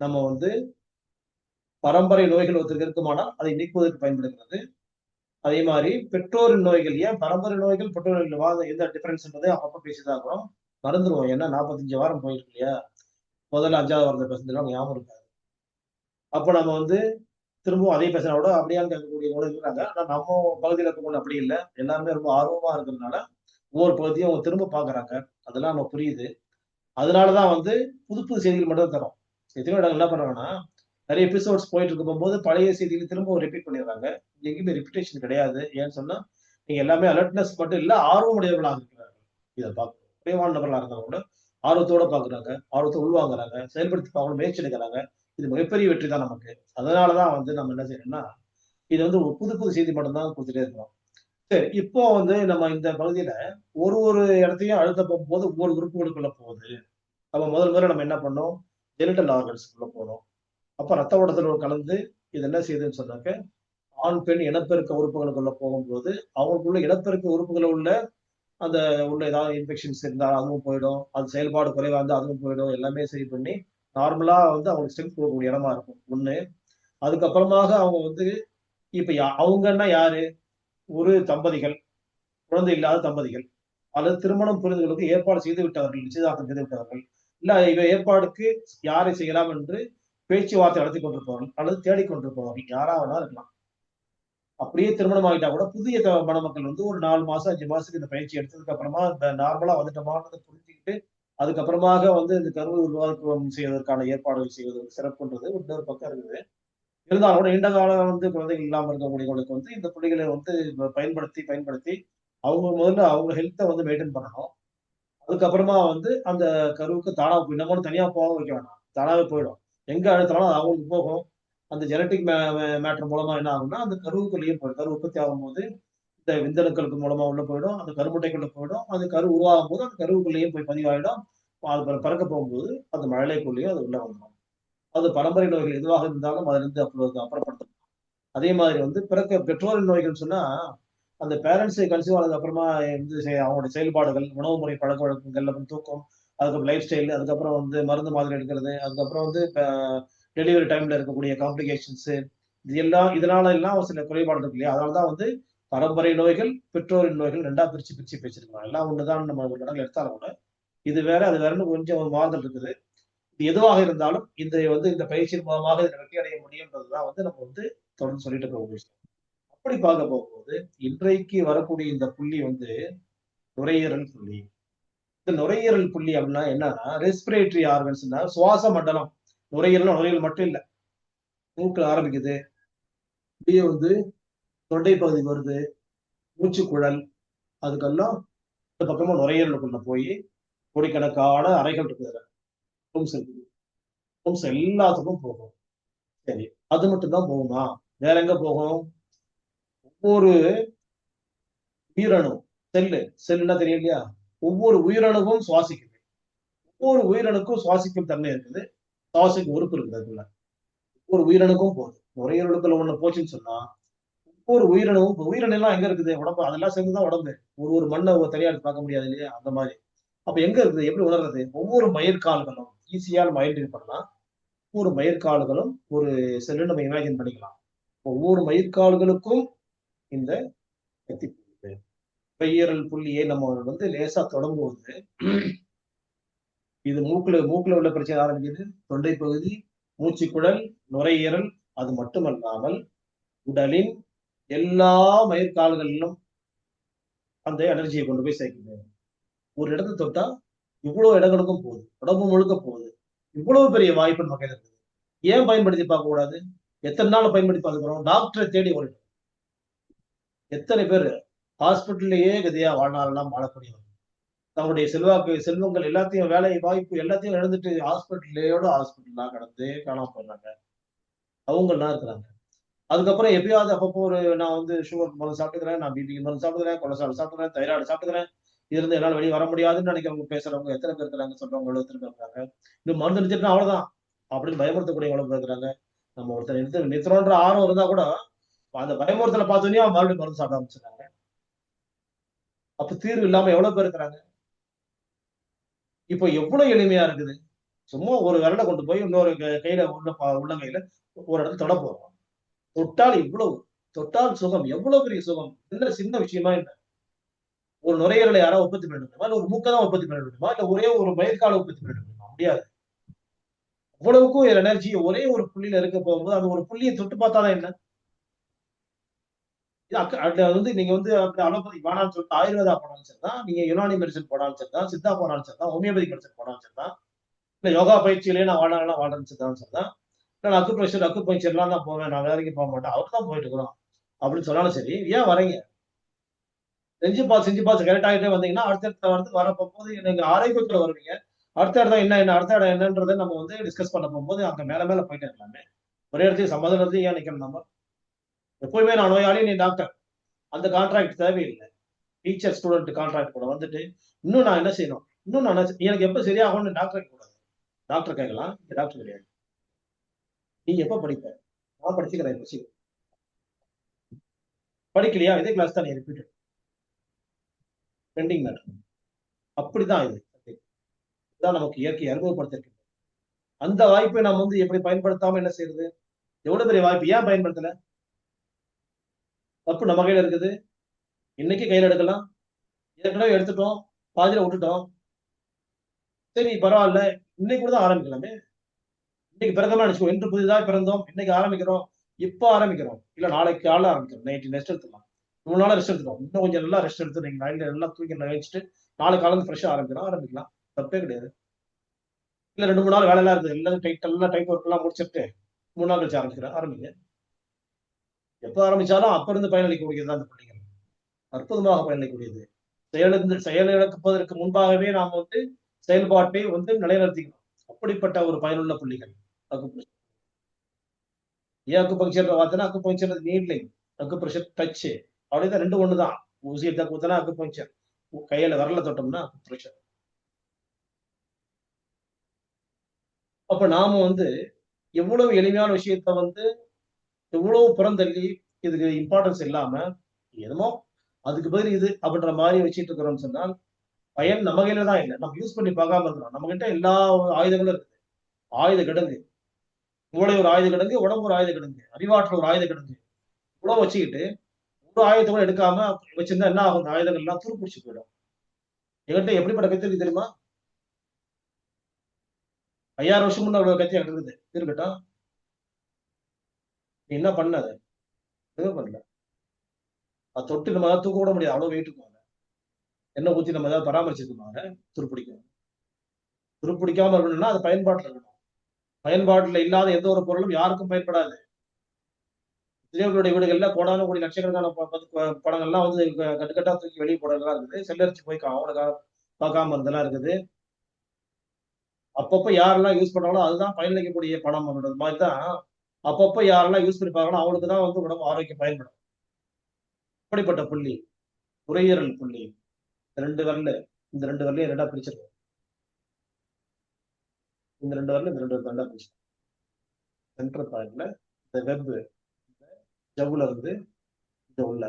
Speaker 1: நம்ம வந்து பரம்பரை நோய்கள் ஒருத்தருக்கு இருக்குமானால் அதை நீக்குவதற்கு பயன்படுகிறது. அதே மாதிரி பெற்றோரின் நோய்கள், ஏன் பரம்பரை நோய்கள் பெற்றோர் நோய்கள் எந்த டிஃபரன்ஸ்ன்றதை அப்பப்ப பேசிதான் இருக்கிறோம். மறந்துடுவோம். ஏன்னா 45 வாரம் போயிருக்கு இல்லையா? முதல்ல 5வது வாரத்தை பேசுனதுலாம் ஞாபகம் இருக்காது. அப்ப நம்ம வந்து திரும்பவும் அதே பேசினா கூட அப்படியான்னு கேட்கக்கூடிய கூட இருக்கிறாங்க. ஆனா நம்ம பகுதியில இருக்கவங்க அப்படி இல்லை. எல்லாருமே ரொம்ப ஆர்வமா இருக்கிறதுனால ஒவ்வொரு பகுதியும் அவங்க திரும்ப பாக்குறாங்க. அதெல்லாம் நமக்கு புரியுது. அதனாலதான் வந்து புது புது செய்திகள் மட்டும் தரோம். எத்தனையோ இடங்கள் என்ன பண்றாங்கன்னா, நிறைய எபிசோட்ஸ் போயிட்டு இருக்கும்போது பழைய செய்திகளை திரும்ப ரிப்பீட் பண்ணிடுறாங்க. எங்கேயுமே ரிப்பிட்டேஷன் கிடையாது. ஏன்னு சொன்னா நீங்க எல்லாமே அலர்ட்னஸ் மட்டும் இல்ல, ஆர்வமுடையவர்களாக இருக்கிறார்கள். இதை பார்க்கணும். குறைவான நபர்களா இருந்தாலும் கூட ஆர்வத்தோட பாக்குறாங்க, ஆர்வத்தை உள்வாங்குறாங்க, செயல்படுத்தி பார்க்கணும் முயற்சி எடுக்கிறாங்க. இது மிகப்பெரிய வெற்றி தான் நமக்கு. அதனாலதான் வந்து நம்ம என்ன செய்யணும்னா, இது வந்து ஒரு புது புது செய்தி மட்டும் தான் கொடுத்துட்டே இருக்கிறோம். சரி, இப்போ வந்து நம்ம இந்த பகுதியில ஒரு ஒரு இடத்தையும் அழுத்த போகும்போது ஒவ்வொரு உறுப்புகளுக்குள்ள போகுது. அப்ப முதல்ல நம்ம என்ன பண்ணோம்? ஜெனிட்டல் ஆர்கன்ஸ்குள்ள போனோம். அப்ப ரத்த ஓட்டத்துல கலந்து இது என்ன செய்யுதுன்னு சொன்னாக்க, ஆண், பெண் இனப்பெருக்க உறுப்புகளுக்குள்ள போகும்போது, அவங்களுக்குள்ள இனப்பெருக்க உறுப்புகள உள்ள அந்த உள்ள ஏதாவது இன்ஃபெக்ஷன்ஸ் இருந்தா அதுவும் போயிடும். அது செயல்பாடு குறைவா இருந்தா அதுவும் போயிடும். எல்லாமே சரி பண்ணி, நார்மலா வந்து அவங்களுக்கு ஸ்ட்ரென்த் குடுக்கக்கூடிய இடமா இருக்கும். 1. அதுக்கப்புறமாக அவங்க வந்து இப்ப அவங்கன்னா யாரு? ஒரு தம்பதிகள், குழந்தை இல்லாத தம்பதிகள். அல்லது திருமணம் புரிந்துகளுக்கு ஏற்பாடு செய்து விட்டவர்கள், நிச்சயதார்த்தம் செய்து விட்டவர்கள். இல்ல இவ ஏற்பாடுக்கு யாரை செய்யலாம் என்று பேச்சுவார்த்தை நடத்திக் கொண்டிருப்பவர்கள், அல்லது தேடிக் கொண்டிருப்பவர்கள். யாரா வேணாலும் இருக்கலாம். அப்படியே திருமணம் ஆகிட்டா கூட புதிய மணமக்கள் வந்து ஒரு 4 மாசம் 5 மாசத்துக்கு இந்த பயிற்சி எடுத்ததுக்கு அப்புறமா நார்மலா வந்துட்டோமான்றதை புரிஞ்சுக்கிட்டு அதுக்கப்புறமாக வந்து இந்த கருவை உருவாக்கம் செய்வதற்கான ஏற்பாடுகள் செய்வதற்கு சிறப்புன்றது இன்னொரு பக்கம் இருக்குது. இருந்தாலும் கூட நீண்ட காலம் வந்து குழந்தைகள் இல்லாம இருக்கக்கூடியவங்களுக்கு வந்து இந்த புள்ளிகளை வந்து பயன்படுத்தி பயன்படுத்தி அவங்க முதல்ல அவங்க ஹெல்த்தை வந்து மெயின்டைன் பண்ணணும். அதுக்கப்புறமா வந்து அந்த கருவுக்கு தானா இன்னமும் தனியா போக வைக்க வேண்டாம். தானாவே போயிடும். எங்க அழுத்தினாலும் அது அவங்களுக்கு போகும். அந்த ஜெனடிக் மேட்டர் மூலமா என்ன ஆகும்னா, அந்த கருவுக்குள்ளேயும் போயிடும். கரு உற்பத்தி ஆகும்போது இந்த விந்தணுக்களுக்கு மூலமா உள்ள போயிடும். அந்த கருமுட்டைக்குள்ள போயிடும். அந்த கரு உருவாகும் போது அந்த கருவுக்குள்ளேயும் போய் பதிவாயிடும். அது பறக்க போகும்போது அந்த மழலைக்குள்ளேயும் அது உள்ள வந்துடும். அது பரம்பரை நோய்கள் எதுவாக இருந்தாலும் அதிலிருந்து அப்புறப்படுத்தும். அதே மாதிரி வந்து பெற்றோரின் நோய்கள் சொன்னா, அந்த பேரண்ட்ஸ் கன்சீவ் ஆனதுக்கு அப்புறமா வந்து அவங்களுடைய செயல்பாடுகள், உணவு முறை பழக்கவழக்கங்கள், அப்புறம் தூக்கம், அதுக்கப்புறம் லைஃப் ஸ்டைல், அதுக்கப்புறம் வந்து மருந்து மாத்திரை எடுக்கிறது, அதுக்கப்புறம் வந்து டெலிவரி டைம்ல இருக்கக்கூடிய காம்ப்ளிகேஷன்ஸ், இதனால எல்லாம் ஒரு சில குறைபாடு இருக்கு இல்லையா? அதனாலதான் வந்து பரம்பரை நோய்கள், பெற்றோரின் நோய்கள் 2ஆ பிரிச்சு பிரிச்சு பேசிருக்கலாம். எல்லாம் ஒண்ணுதான் நம்ம ஒரு இடங்கள் எடுத்தாலும் கூட, இது வேற, அது வேறன்னு கொஞ்சம் ஒரு மாறுதல் இருக்குது. இது எதுவாக இருந்தாலும் இந்த பயிற்சியின் மூலமாக இதை வெற்றி அடைய முடியும்ன்றதுதான் வந்து நம்ம வந்து தொடர்ந்து சொல்லிட்டு இருக்க ஒரு விஷயம். அப்படி பார்க்க போகும்போது இன்றைக்கு வரக்கூடிய இந்த புள்ளி வந்து நுரையீரல் புள்ளி. இந்த நுரையீரல் புள்ளி அப்படின்னா என்னன்னா, ரெஸ்பிரேட்டரி ஆர்கன்ஸ்னா சுவாச மண்டலம். நுரையீரல் மட்டும் இல்ல, மூக்குல ஆரம்பிக்குது, அப்படியே வந்து தொண்டை பகுதி வருது, மூச்சுக்குழல், அதுக்கெல்லாம் இந்த பக்கமா நுரையீரலுக்குள்ள போய் கோடிக்கணக்கான அறைகள் இருக்குது, ரூம்ஸ் இருக்குது. ரூம்ஸ் எல்லாத்துக்கும் போகும். சரி, அது மட்டும் தான் போகுமா? வேற எங்க போகும்? ஒவ்வொரு உயிரணு, செல்லுன்னா தெரியும் இல்லையா? ஒவ்வொரு உயிரணுவும் சுவாசிக்குது. ஒவ்வொரு உயிரணுக்கும் சுவாசிக்கும் தன்மை இருக்குது. சுவாசிக்கும் உறுப்பு இருக்குது அதுக்குள்ள. ஒவ்வொரு உயிரணுக்கும் போகுது. நுரையீரலுக்குள்ள ஒண்ணு போச்சுன்னு சொன்னா, ஒவ்வொரு உயிரணுவும் உயிரணு எல்லாம் எங்க இருக்குது? உடம்பு. அதெல்லாம் சேர்ந்துதான் உடம்பு. ஒரு ஒரு மண்ணை தனியா எடுத்து பார்க்க முடியாது இல்லையா? அந்த மாதிரி. அப்ப எங்க இருக்குது? எப்படி உணர்றது? ஒவ்வொரு மயிர்கால்களும் ஈஸியா நம்ம ஐடென்டிஃபை பண்ணலாம். ஒவ்வொரு மயிர்கால்களும் ஒரு செல்லுன்னு நம்ம இமேஜின் பண்ணிக்கலாம். ஒவ்வொரு மயிர்கால்களுக்கும் இந்த கத்தி நுரையீரல் புள்ளியை நம்ம வந்து லேசா தொடங்கும்போது இது மூக்குல உள்ள பிரச்சனை ஆரம்பிக்குது, தொண்டை பகுதி, மூச்சுக்குழல், நுரையீரல். அது மட்டுமல்லாமல் உடலின் எல்லா மயிர்கால்களிலும் அந்த எனர்ஜியை கொண்டு போய் சேர்க்குது. ஒரு இடத்தை தொட்டா இவ்வளவு இடங்களுக்கும் போகுது, உடம்பு முழுக்க போகுது. இவ்வளவு பெரிய வாய்ப்பு நம்ம கையில இருக்குது. ஏன் பயன்படுத்தி பார்க்க கூடாது? எத்தனை நாள் பயன்படுத்தி பார்க்கிறோம்? டாக்டரை தேடி ஓடிடும். எத்தனை பேர் ஹாஸ்பிட்டல்லையே கதியா வாழ்நாளெல்லாம் வாழக்கூடியவங்க, தங்களுடைய செல்வங்கள் எல்லாத்தையும், வேலை வாய்ப்பு எல்லாத்தையும் இழந்துட்டு ஹாஸ்பிட்டலா கடந்து காணாம போயிடுறாங்க. அவங்க எல்லாம் இருக்கிறாங்க. அதுக்கப்புறம் எப்பயாவது அப்பப்போ நான் சுகர் மருந்து சாப்பிட்டுக்கிறேன், நான் பிபிக்கு மருந்து சாப்பிட்டுக்கிறேன், கொலஸ்ட்ரால் சாப்பிட்டுக்கிறேன், தைராய்டு சாப்பிட்டுக்கிறேன். இருந்து என்னால வெளியே வர முடியாதுன்னு நினைக்கிறவங்க, பேசுறவங்க எத்தனை பேர் இருக்கிறாங்க? சொல்றவங்க எத்தனை பேர் இருக்காங்க? இந்த மருந்து நிறுத்திட்டு அவ்வளவுதான் அப்படின்னு பயமுறுத்தக்கூடிய எவ்வளவு பேர் இருக்கிறாங்க? நம்ம ஒருத்தர் நிறுத்துறோன்ற ஆர்வம் இருந்தா கூட அந்த பயமுறுத்தலை பார்த்தோன்னே அவன் மறுபடியும் மருந்து சாப்பிட ஆரம்பிச்சிருக்காங்க. அப்ப தீர்வு இல்லாம எவ்வளவு பேர் இருக்கிறாங்க? இப்போ எவ்வளவு எளிமையா இருக்குது. சும்மா ஒரு விரலை கொண்டு போய் இன்னொரு கையில உள்ளங்கையில ஒரு இடத்துல தொட போறோம். தொட்டால் இவ்வளவு, தொட்டால் சுகம், எவ்வளவு பெரிய சுகம். என்ன சின்ன விஷயமா என்ன? ஒரு நுரையீரலை யாராவது உற்பத்தி பண்ண முடியுமா? இல்ல ஒரு மூக்கை உற்பத்தி பண்ண முடியுமா? இல்ல ஒரே ஒரு மயிர்காலை உற்பத்தி பண்ண முடியுமா? முடியாது. அவ்வளவுக்கும் எனர்ஜி ஒரே ஒரு புள்ளியில இருக்க போகும்போது அந்த ஒரு புள்ளியை தொட்டு பார்த்தாதான் என்ன? அதுல நீங்க அலோபதி வேணாம்னு சொல்லிட்டு ஆயுர்வேதா போனாலும் சரிதான், நீங்க யுனானி மெடிசன் போனாலும் சரிதான், சித்தா போனாலும் சரிதான், ஹோமியோபதி மெடிசன் போனாலும் சரிதான், இல்ல யோகா பயிற்சியிலேயே நான் வாழ்றேன்னு சரிதான் சரிதான், இல்ல நான் அக்குபஞ்சர்லாம் தான் போவேன், நான் வேலைக்கு போக மாட்டேன், அவர் தான் போயிட்டு இருக்கிறோம் அப்படின்னு சொன்னாலும் சரி, ஏன் வரீங்க? செஞ்சு பார்த்து கரெக்ட் ஆகிட்டே வந்தீங்கன்னா அடுத்த வரது வர போகும்போது நீங்க ஆரோக்கியத்துல வருவீங்க. அடுத்த இடம் என்ன அடுத்த இடம் என்னன்றதை நம்ம டிஸ்கஸ் பண்ண போகும்போது அங்க மேல மேல போயிட்டே இருக்கலாமே. ஒரே இடத்துக்கு சம்மதம் இருந்து ஏன் நிக்கணும் நம்ம? எப்பவுமே நான் நோயாளி, நீ டாக்டர், அந்த கான்ட்ராக்ட் தேவையில்லை. டீச்சர் ஸ்டூடெண்ட் கான்ட்ராக்ட் கூட வந்துட்டு இன்னும் நான் என்ன செய்யணும், இன்னும் நான் எனக்கு எப்ப சரியாகும்னு டாக்டர் கூடாது. டாக்டர் கேட்கலாம், டாக்டர் கிடையாது. நீ எப்ப படிப்ப? நான் படிச்சுக்கிறேன், படிக்கலையா இதே கிளாஸ் தான் நீ ரிப்பீட் பெண்டிங் மேட்டர். அப்படிதான் இது. இதுதான் நமக்கு இயற்கை அறிமுகப்படுத்திருக்கு. அந்த வாய்ப்பை நாம் எப்படி பயன்படுத்தாம என்ன செய்யறது? எவ்வளவு பெரிய வாய்ப்பு, ஏன் பயன்படுத்தல? தப்பு நம்ம கையில இருக்குது. இன்னைக்கு கையில எடுக்கலாம், ஏற்கனவே எடுத்துட்டோம், பாதியில விட்டுட்டோம். சரி பரவாயில்ல, இன்னைக்கு கூட தான் ஆரம்பிக்கலாமே. இன்னைக்கு பிறந்தோம்னு நினைச்சுக்கோ, இன்று புதிதாக பிறந்தோம், இன்னைக்கு ஆரம்பிக்கிறோம், இப்ப ஆரம்பிக்கிறோம், இல்ல நாளைக்கு காலைல ஆரம்பிக்கிறோம், நைட்டு ரெஸ்ட் எடுத்துக்கலாம். இவ்வளவு நாளா ரெஸ்ட் எடுத்துட்டோம், இன்னும் கொஞ்சம் நல்லா ரெஸ்ட் எடுத்து நீங்க நைட்ல நல்லா தூக்கி வச்சுட்டு நாளைக்கு காலையில ஃப்ரெஷ்ஷா ஆரம்பிக்கலாம். தப்பே கிடையாது. இல்ல 2 3 நாள் வேலை எல்லாம் இருக்குது, எல்லாம் டைட் ஒர்க் எல்லாம் முடிச்சிட்டு 3 நாள் கழிச்சு ஆரம்பிங்க. எப்ப ஆரம்பிச்சாலும் அப்ப இருந்து பயனளிக்கக்கூடியது அந்த பள்ளிகள். அற்புதமாக பயனளிக்கக்கூடியது. செயலிழப்பதற்கு முன்பாகவே நாம் செயல்பாட்டை நிலைநிறுத்திக்கணும். அப்படிப்பட்ட ஒரு பயனுள்ள புள்ளிகள் அக்குப்ரெஷர். ஏன் அக்குபங்க்சர் பார்த்தோன்னா, அக்குபங்க்சர் நீட்லிங், அக்குப்ரெஷர் டச், அப்படிதான் 2 ஒண்ணுதான். ஊசி எடுத்தா குத்தனா அக்குபங்க்சர், கையில விரல தொட்டோம்னா அக்குப்ரெஷர். அப்ப நாம எவ்வளவு எளிமையான விஷயத்த எவ்வளவு புறந்தள்ளி இதுக்கு இம்பார்ட்டன்ஸ் இல்லாம என்னமோ அதுக்கு பதில் இது அப்படின்ற மாதிரி வச்சுட்டு இருக்கிறோம்னு சொன்னால் பயன் நம்ம கையில தான் இல்லை. நம்ம யூஸ் பண்ணி பார்க்காம இருக்கிறோம். நம்ம கிட்ட எல்லா ஆயுதங்களும் இருக்குது. ஆயுத கிடங்கு, மூளை ஒரு ஆயுத கிடங்கு, உடம்பு ஒரு ஆயுத கிடங்கு, அறிவாற்றல் ஒரு ஆயுத கிடங்கு. இவ்வளவு வச்சுக்கிட்டு ஒரு ஆயுதத்தை கூட எடுக்காம வச்சிருந்தா என்ன ஆகும்? இந்த ஆயுதங்கள் எல்லாம் துருப்பிடிச்சு போயிடும். என்கிட்ட எப்படிப்பட்ட கத்தி இருக்கு தெரியுமா? 5000 வருஷம் முன்ன அவ்வளவு கத்தி அங்க இருக்குது, இருக்கட்டும். நீ என்ன பண்ண? அதை எதுவும் பண்ணல. அதை தொட்டு நம்ம ஏதாவது தூக்க கூட முடியாது, அவ்வளவு வெயிட் இருக்கும். என்ன ஊத்தி நம்ம ஏதாவது பராமரிச்சிருக்கோம், துருப்பிடிக்கும். துருப்பிடிக்காம இருக்கணும்னா அது பயன்பாட்டில் இருக்கணும். பயன்பாட்டில் இல்லாத எந்த ஒரு பொருளும் யாருக்கும் பயன்படாது. சிறியவர்களுடைய வீடுகள்ல கோடான கோடி லட்சக்கணக்கான படங்கள்லாம் கட்டுக்கட்டா தூக்கி வெளியே போடலாம் இருக்குது. செல்லரிச்சு போய் அவனுக்காக பார்க்காம இருந்தெல்லாம் இருக்குது. அப்பப்ப யாரெல்லாம் யூஸ் பண்றாங்களோ அதுதான் பயனளிக்கக்கூடிய பணம் அப்படின்றது மாதிரி தான். அப்பப்ப யாரெல்லாம் யூஸ் பண்ணி பார்க்கணும் அவங்களுக்கு தான் உடம்பு ஆரோக்கியம் பயன்படும். அப்படிப்பட்ட புள்ளி நுரையீரல் புள்ளி. 2 விரல், இந்த 2 விரலையும் 2ஆ பிரிச்சிருக்கோம். இந்த 2 விரல் இந்த 2 விரல் பிரிச்சிருக்கோம். சென்டர் பாயிண்ட்ல இந்த வெப் ஜவ்வுல இருந்து இந்த உள்ள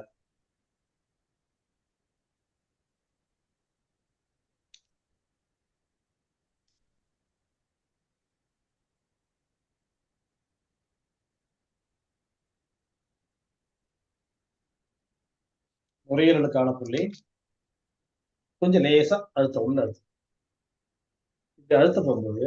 Speaker 1: நுரையீரலுக்கான புள்ளி. கொஞ்சம் லேசா அழுத்தம், உள்ள அழுத்தம். இப்படி அழுத்த போகும்போது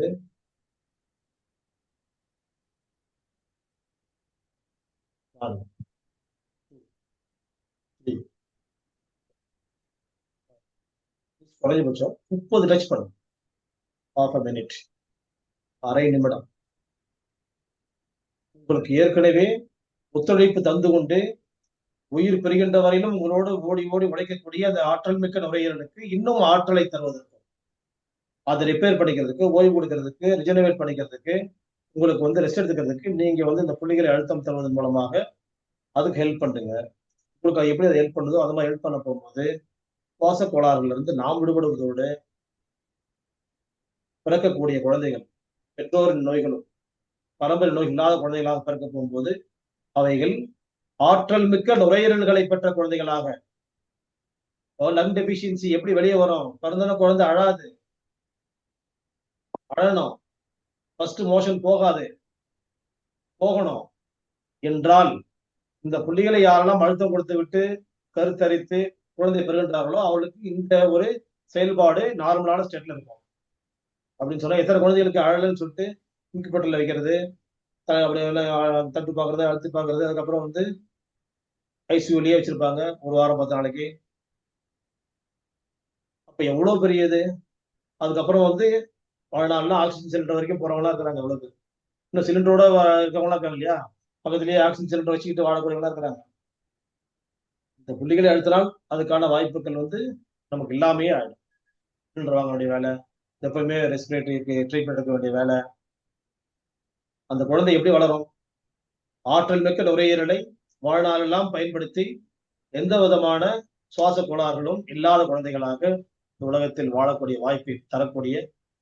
Speaker 1: குறைஞ்சபட்சம் 30 டச் பண்ணும். ஹாஃப் அ மினிட், அரை நிமிடம். உங்களுக்கு ஏற்கனவே ஒத்துழைப்பு தந்து கொண்டு உயிர் பெறுகின்ற வரையிலும் உங்களோடு ஓடி ஓடி உழைக்கக்கூடிய அந்த ஆற்றல் மிக்க நுரையீரலுக்கு இன்னும் ஆற்றலை தருவதற்கு, அதை ரிப்பேர் பண்ணிக்கிறதுக்கு, ஓய்வு கொடுக்கறதுக்கு, ரிஜெனரேட் பண்ணிக்கிறதுக்கு, உங்களுக்கு வந்து ரெஸ்ட் எடுத்துக்கிறதுக்கு நீங்க வந்து இந்த புள்ளிகளை அழுத்தம் தருவதன் மூலமாக அதுக்கு ஹெல்ப் பண்ணுங்க. உங்களுக்கு அது எப்படி அதை ஹெல்ப் பண்ணுதோ அது மாதிரி ஹெல்ப் பண்ண போகும்போது சுவாச கோளாறுல இருந்து நாம் விடுபடுவதோடு பிறக்கக்கூடிய குழந்தைகள், பெற்றோரின் நோய்களும் பரம்பரை நோய் இல்லாத குழந்தைகளாக பிறக்க போகும்போது அவைகள் ஆற்றல் மிக்க நுரையீரல்களை பெற்ற குழந்தைகளாக. லங் டெபிஷியன்சி எப்படி வெளியே வரும்? பிறந்தன குழந்தை அழாது, அழணும், ஃபர்ஸ்ட் மோஷன் போகாது, போகணும் என்றால் இந்த புள்ளிகளை யாரெல்லாம் அழுத்தம் கொடுத்து விட்டு கருத்தரித்து குழந்தை பெறுகின்றார்களோ அவளுக்கு இந்த ஒரு செயல்பாடு நார்மலான ஸ்டேட்ல இருக்கும். அப்படின்னு சொன்னா எத்தனை குழந்தைகளுக்கு அழலன்னு சொல்லிட்டு இன்குபேட்டர்ல வைக்கிறது, அப்படி தட்டு பாக்குறது, அழுத்தி பாக்குறது, அதுக்கப்புறம் வந்து ஐசியூலயே வச்சிருப்பாங்க ஒரு வாரம் 10 நாளைக்கு. அப்ப எவ்வளவு பெரியது. அதுக்கப்புறம் வந்து வாழ்நாள்லாம் ஆக்சிஜன் சிலிண்டர் வரைக்கும் போறவங்களா இருக்கிறாங்க எவ்வளவு. இன்னும் சிலிண்டரோட இருக்கவங்களா இருக்காங்க இல்லையா, பக்கத்துலயே ஆக்சிஜன் சிலிண்டர் வச்சுக்கிட்டு வாழக்கூடியவங்களா இருக்கிறாங்க. இந்த புள்ளிகளை அழுத்தினால் அதுக்கான வாய்ப்புகள் வந்து நமக்கு இல்லாமையே ஆயிடும். வாங்க வேண்டிய வேலை, எப்பவுமே ரெஸ்பிரேட்டரிக்கு ட்ரீட்மெண்ட் எடுக்க வேண்டிய வேலை. அந்த குழந்தை எப்படி வளரும்? ஆற்றல் மிக்க நுரையீரலை வாழ்நாளெல்லாம் பயன்படுத்தி எந்த விதமான சுவாச கோளாறுகளும் இல்லாத குழந்தைகளாக இந்த உலகத்தில் வாழக்கூடிய வாய்ப்பை தரக்கூடிய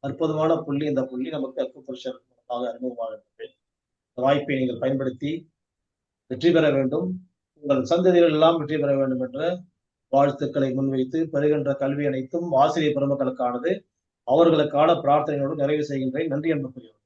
Speaker 1: அற்புதமான புள்ளி இந்த புள்ளி நமக்கு அக்குபஞ்சர் அறிமுகமாகிறது. இந்த வாய்ப்பை நீங்கள் பயன்படுத்தி வெற்றி பெற வேண்டும், உங்கள் சந்ததிகள் எல்லாம் வெற்றி பெற வேண்டும் என்ற வாழ்த்துக்களை முன்வைத்து பெறுகின்ற கல்வி அனைத்தும் ஆசிரியர் பெருமக்களுக்கானது. அவர்களுக்கான பிரார்த்தனையோடு நிறைவு செய்கின்றேன். நன்றி அன்புக்குரியவர்.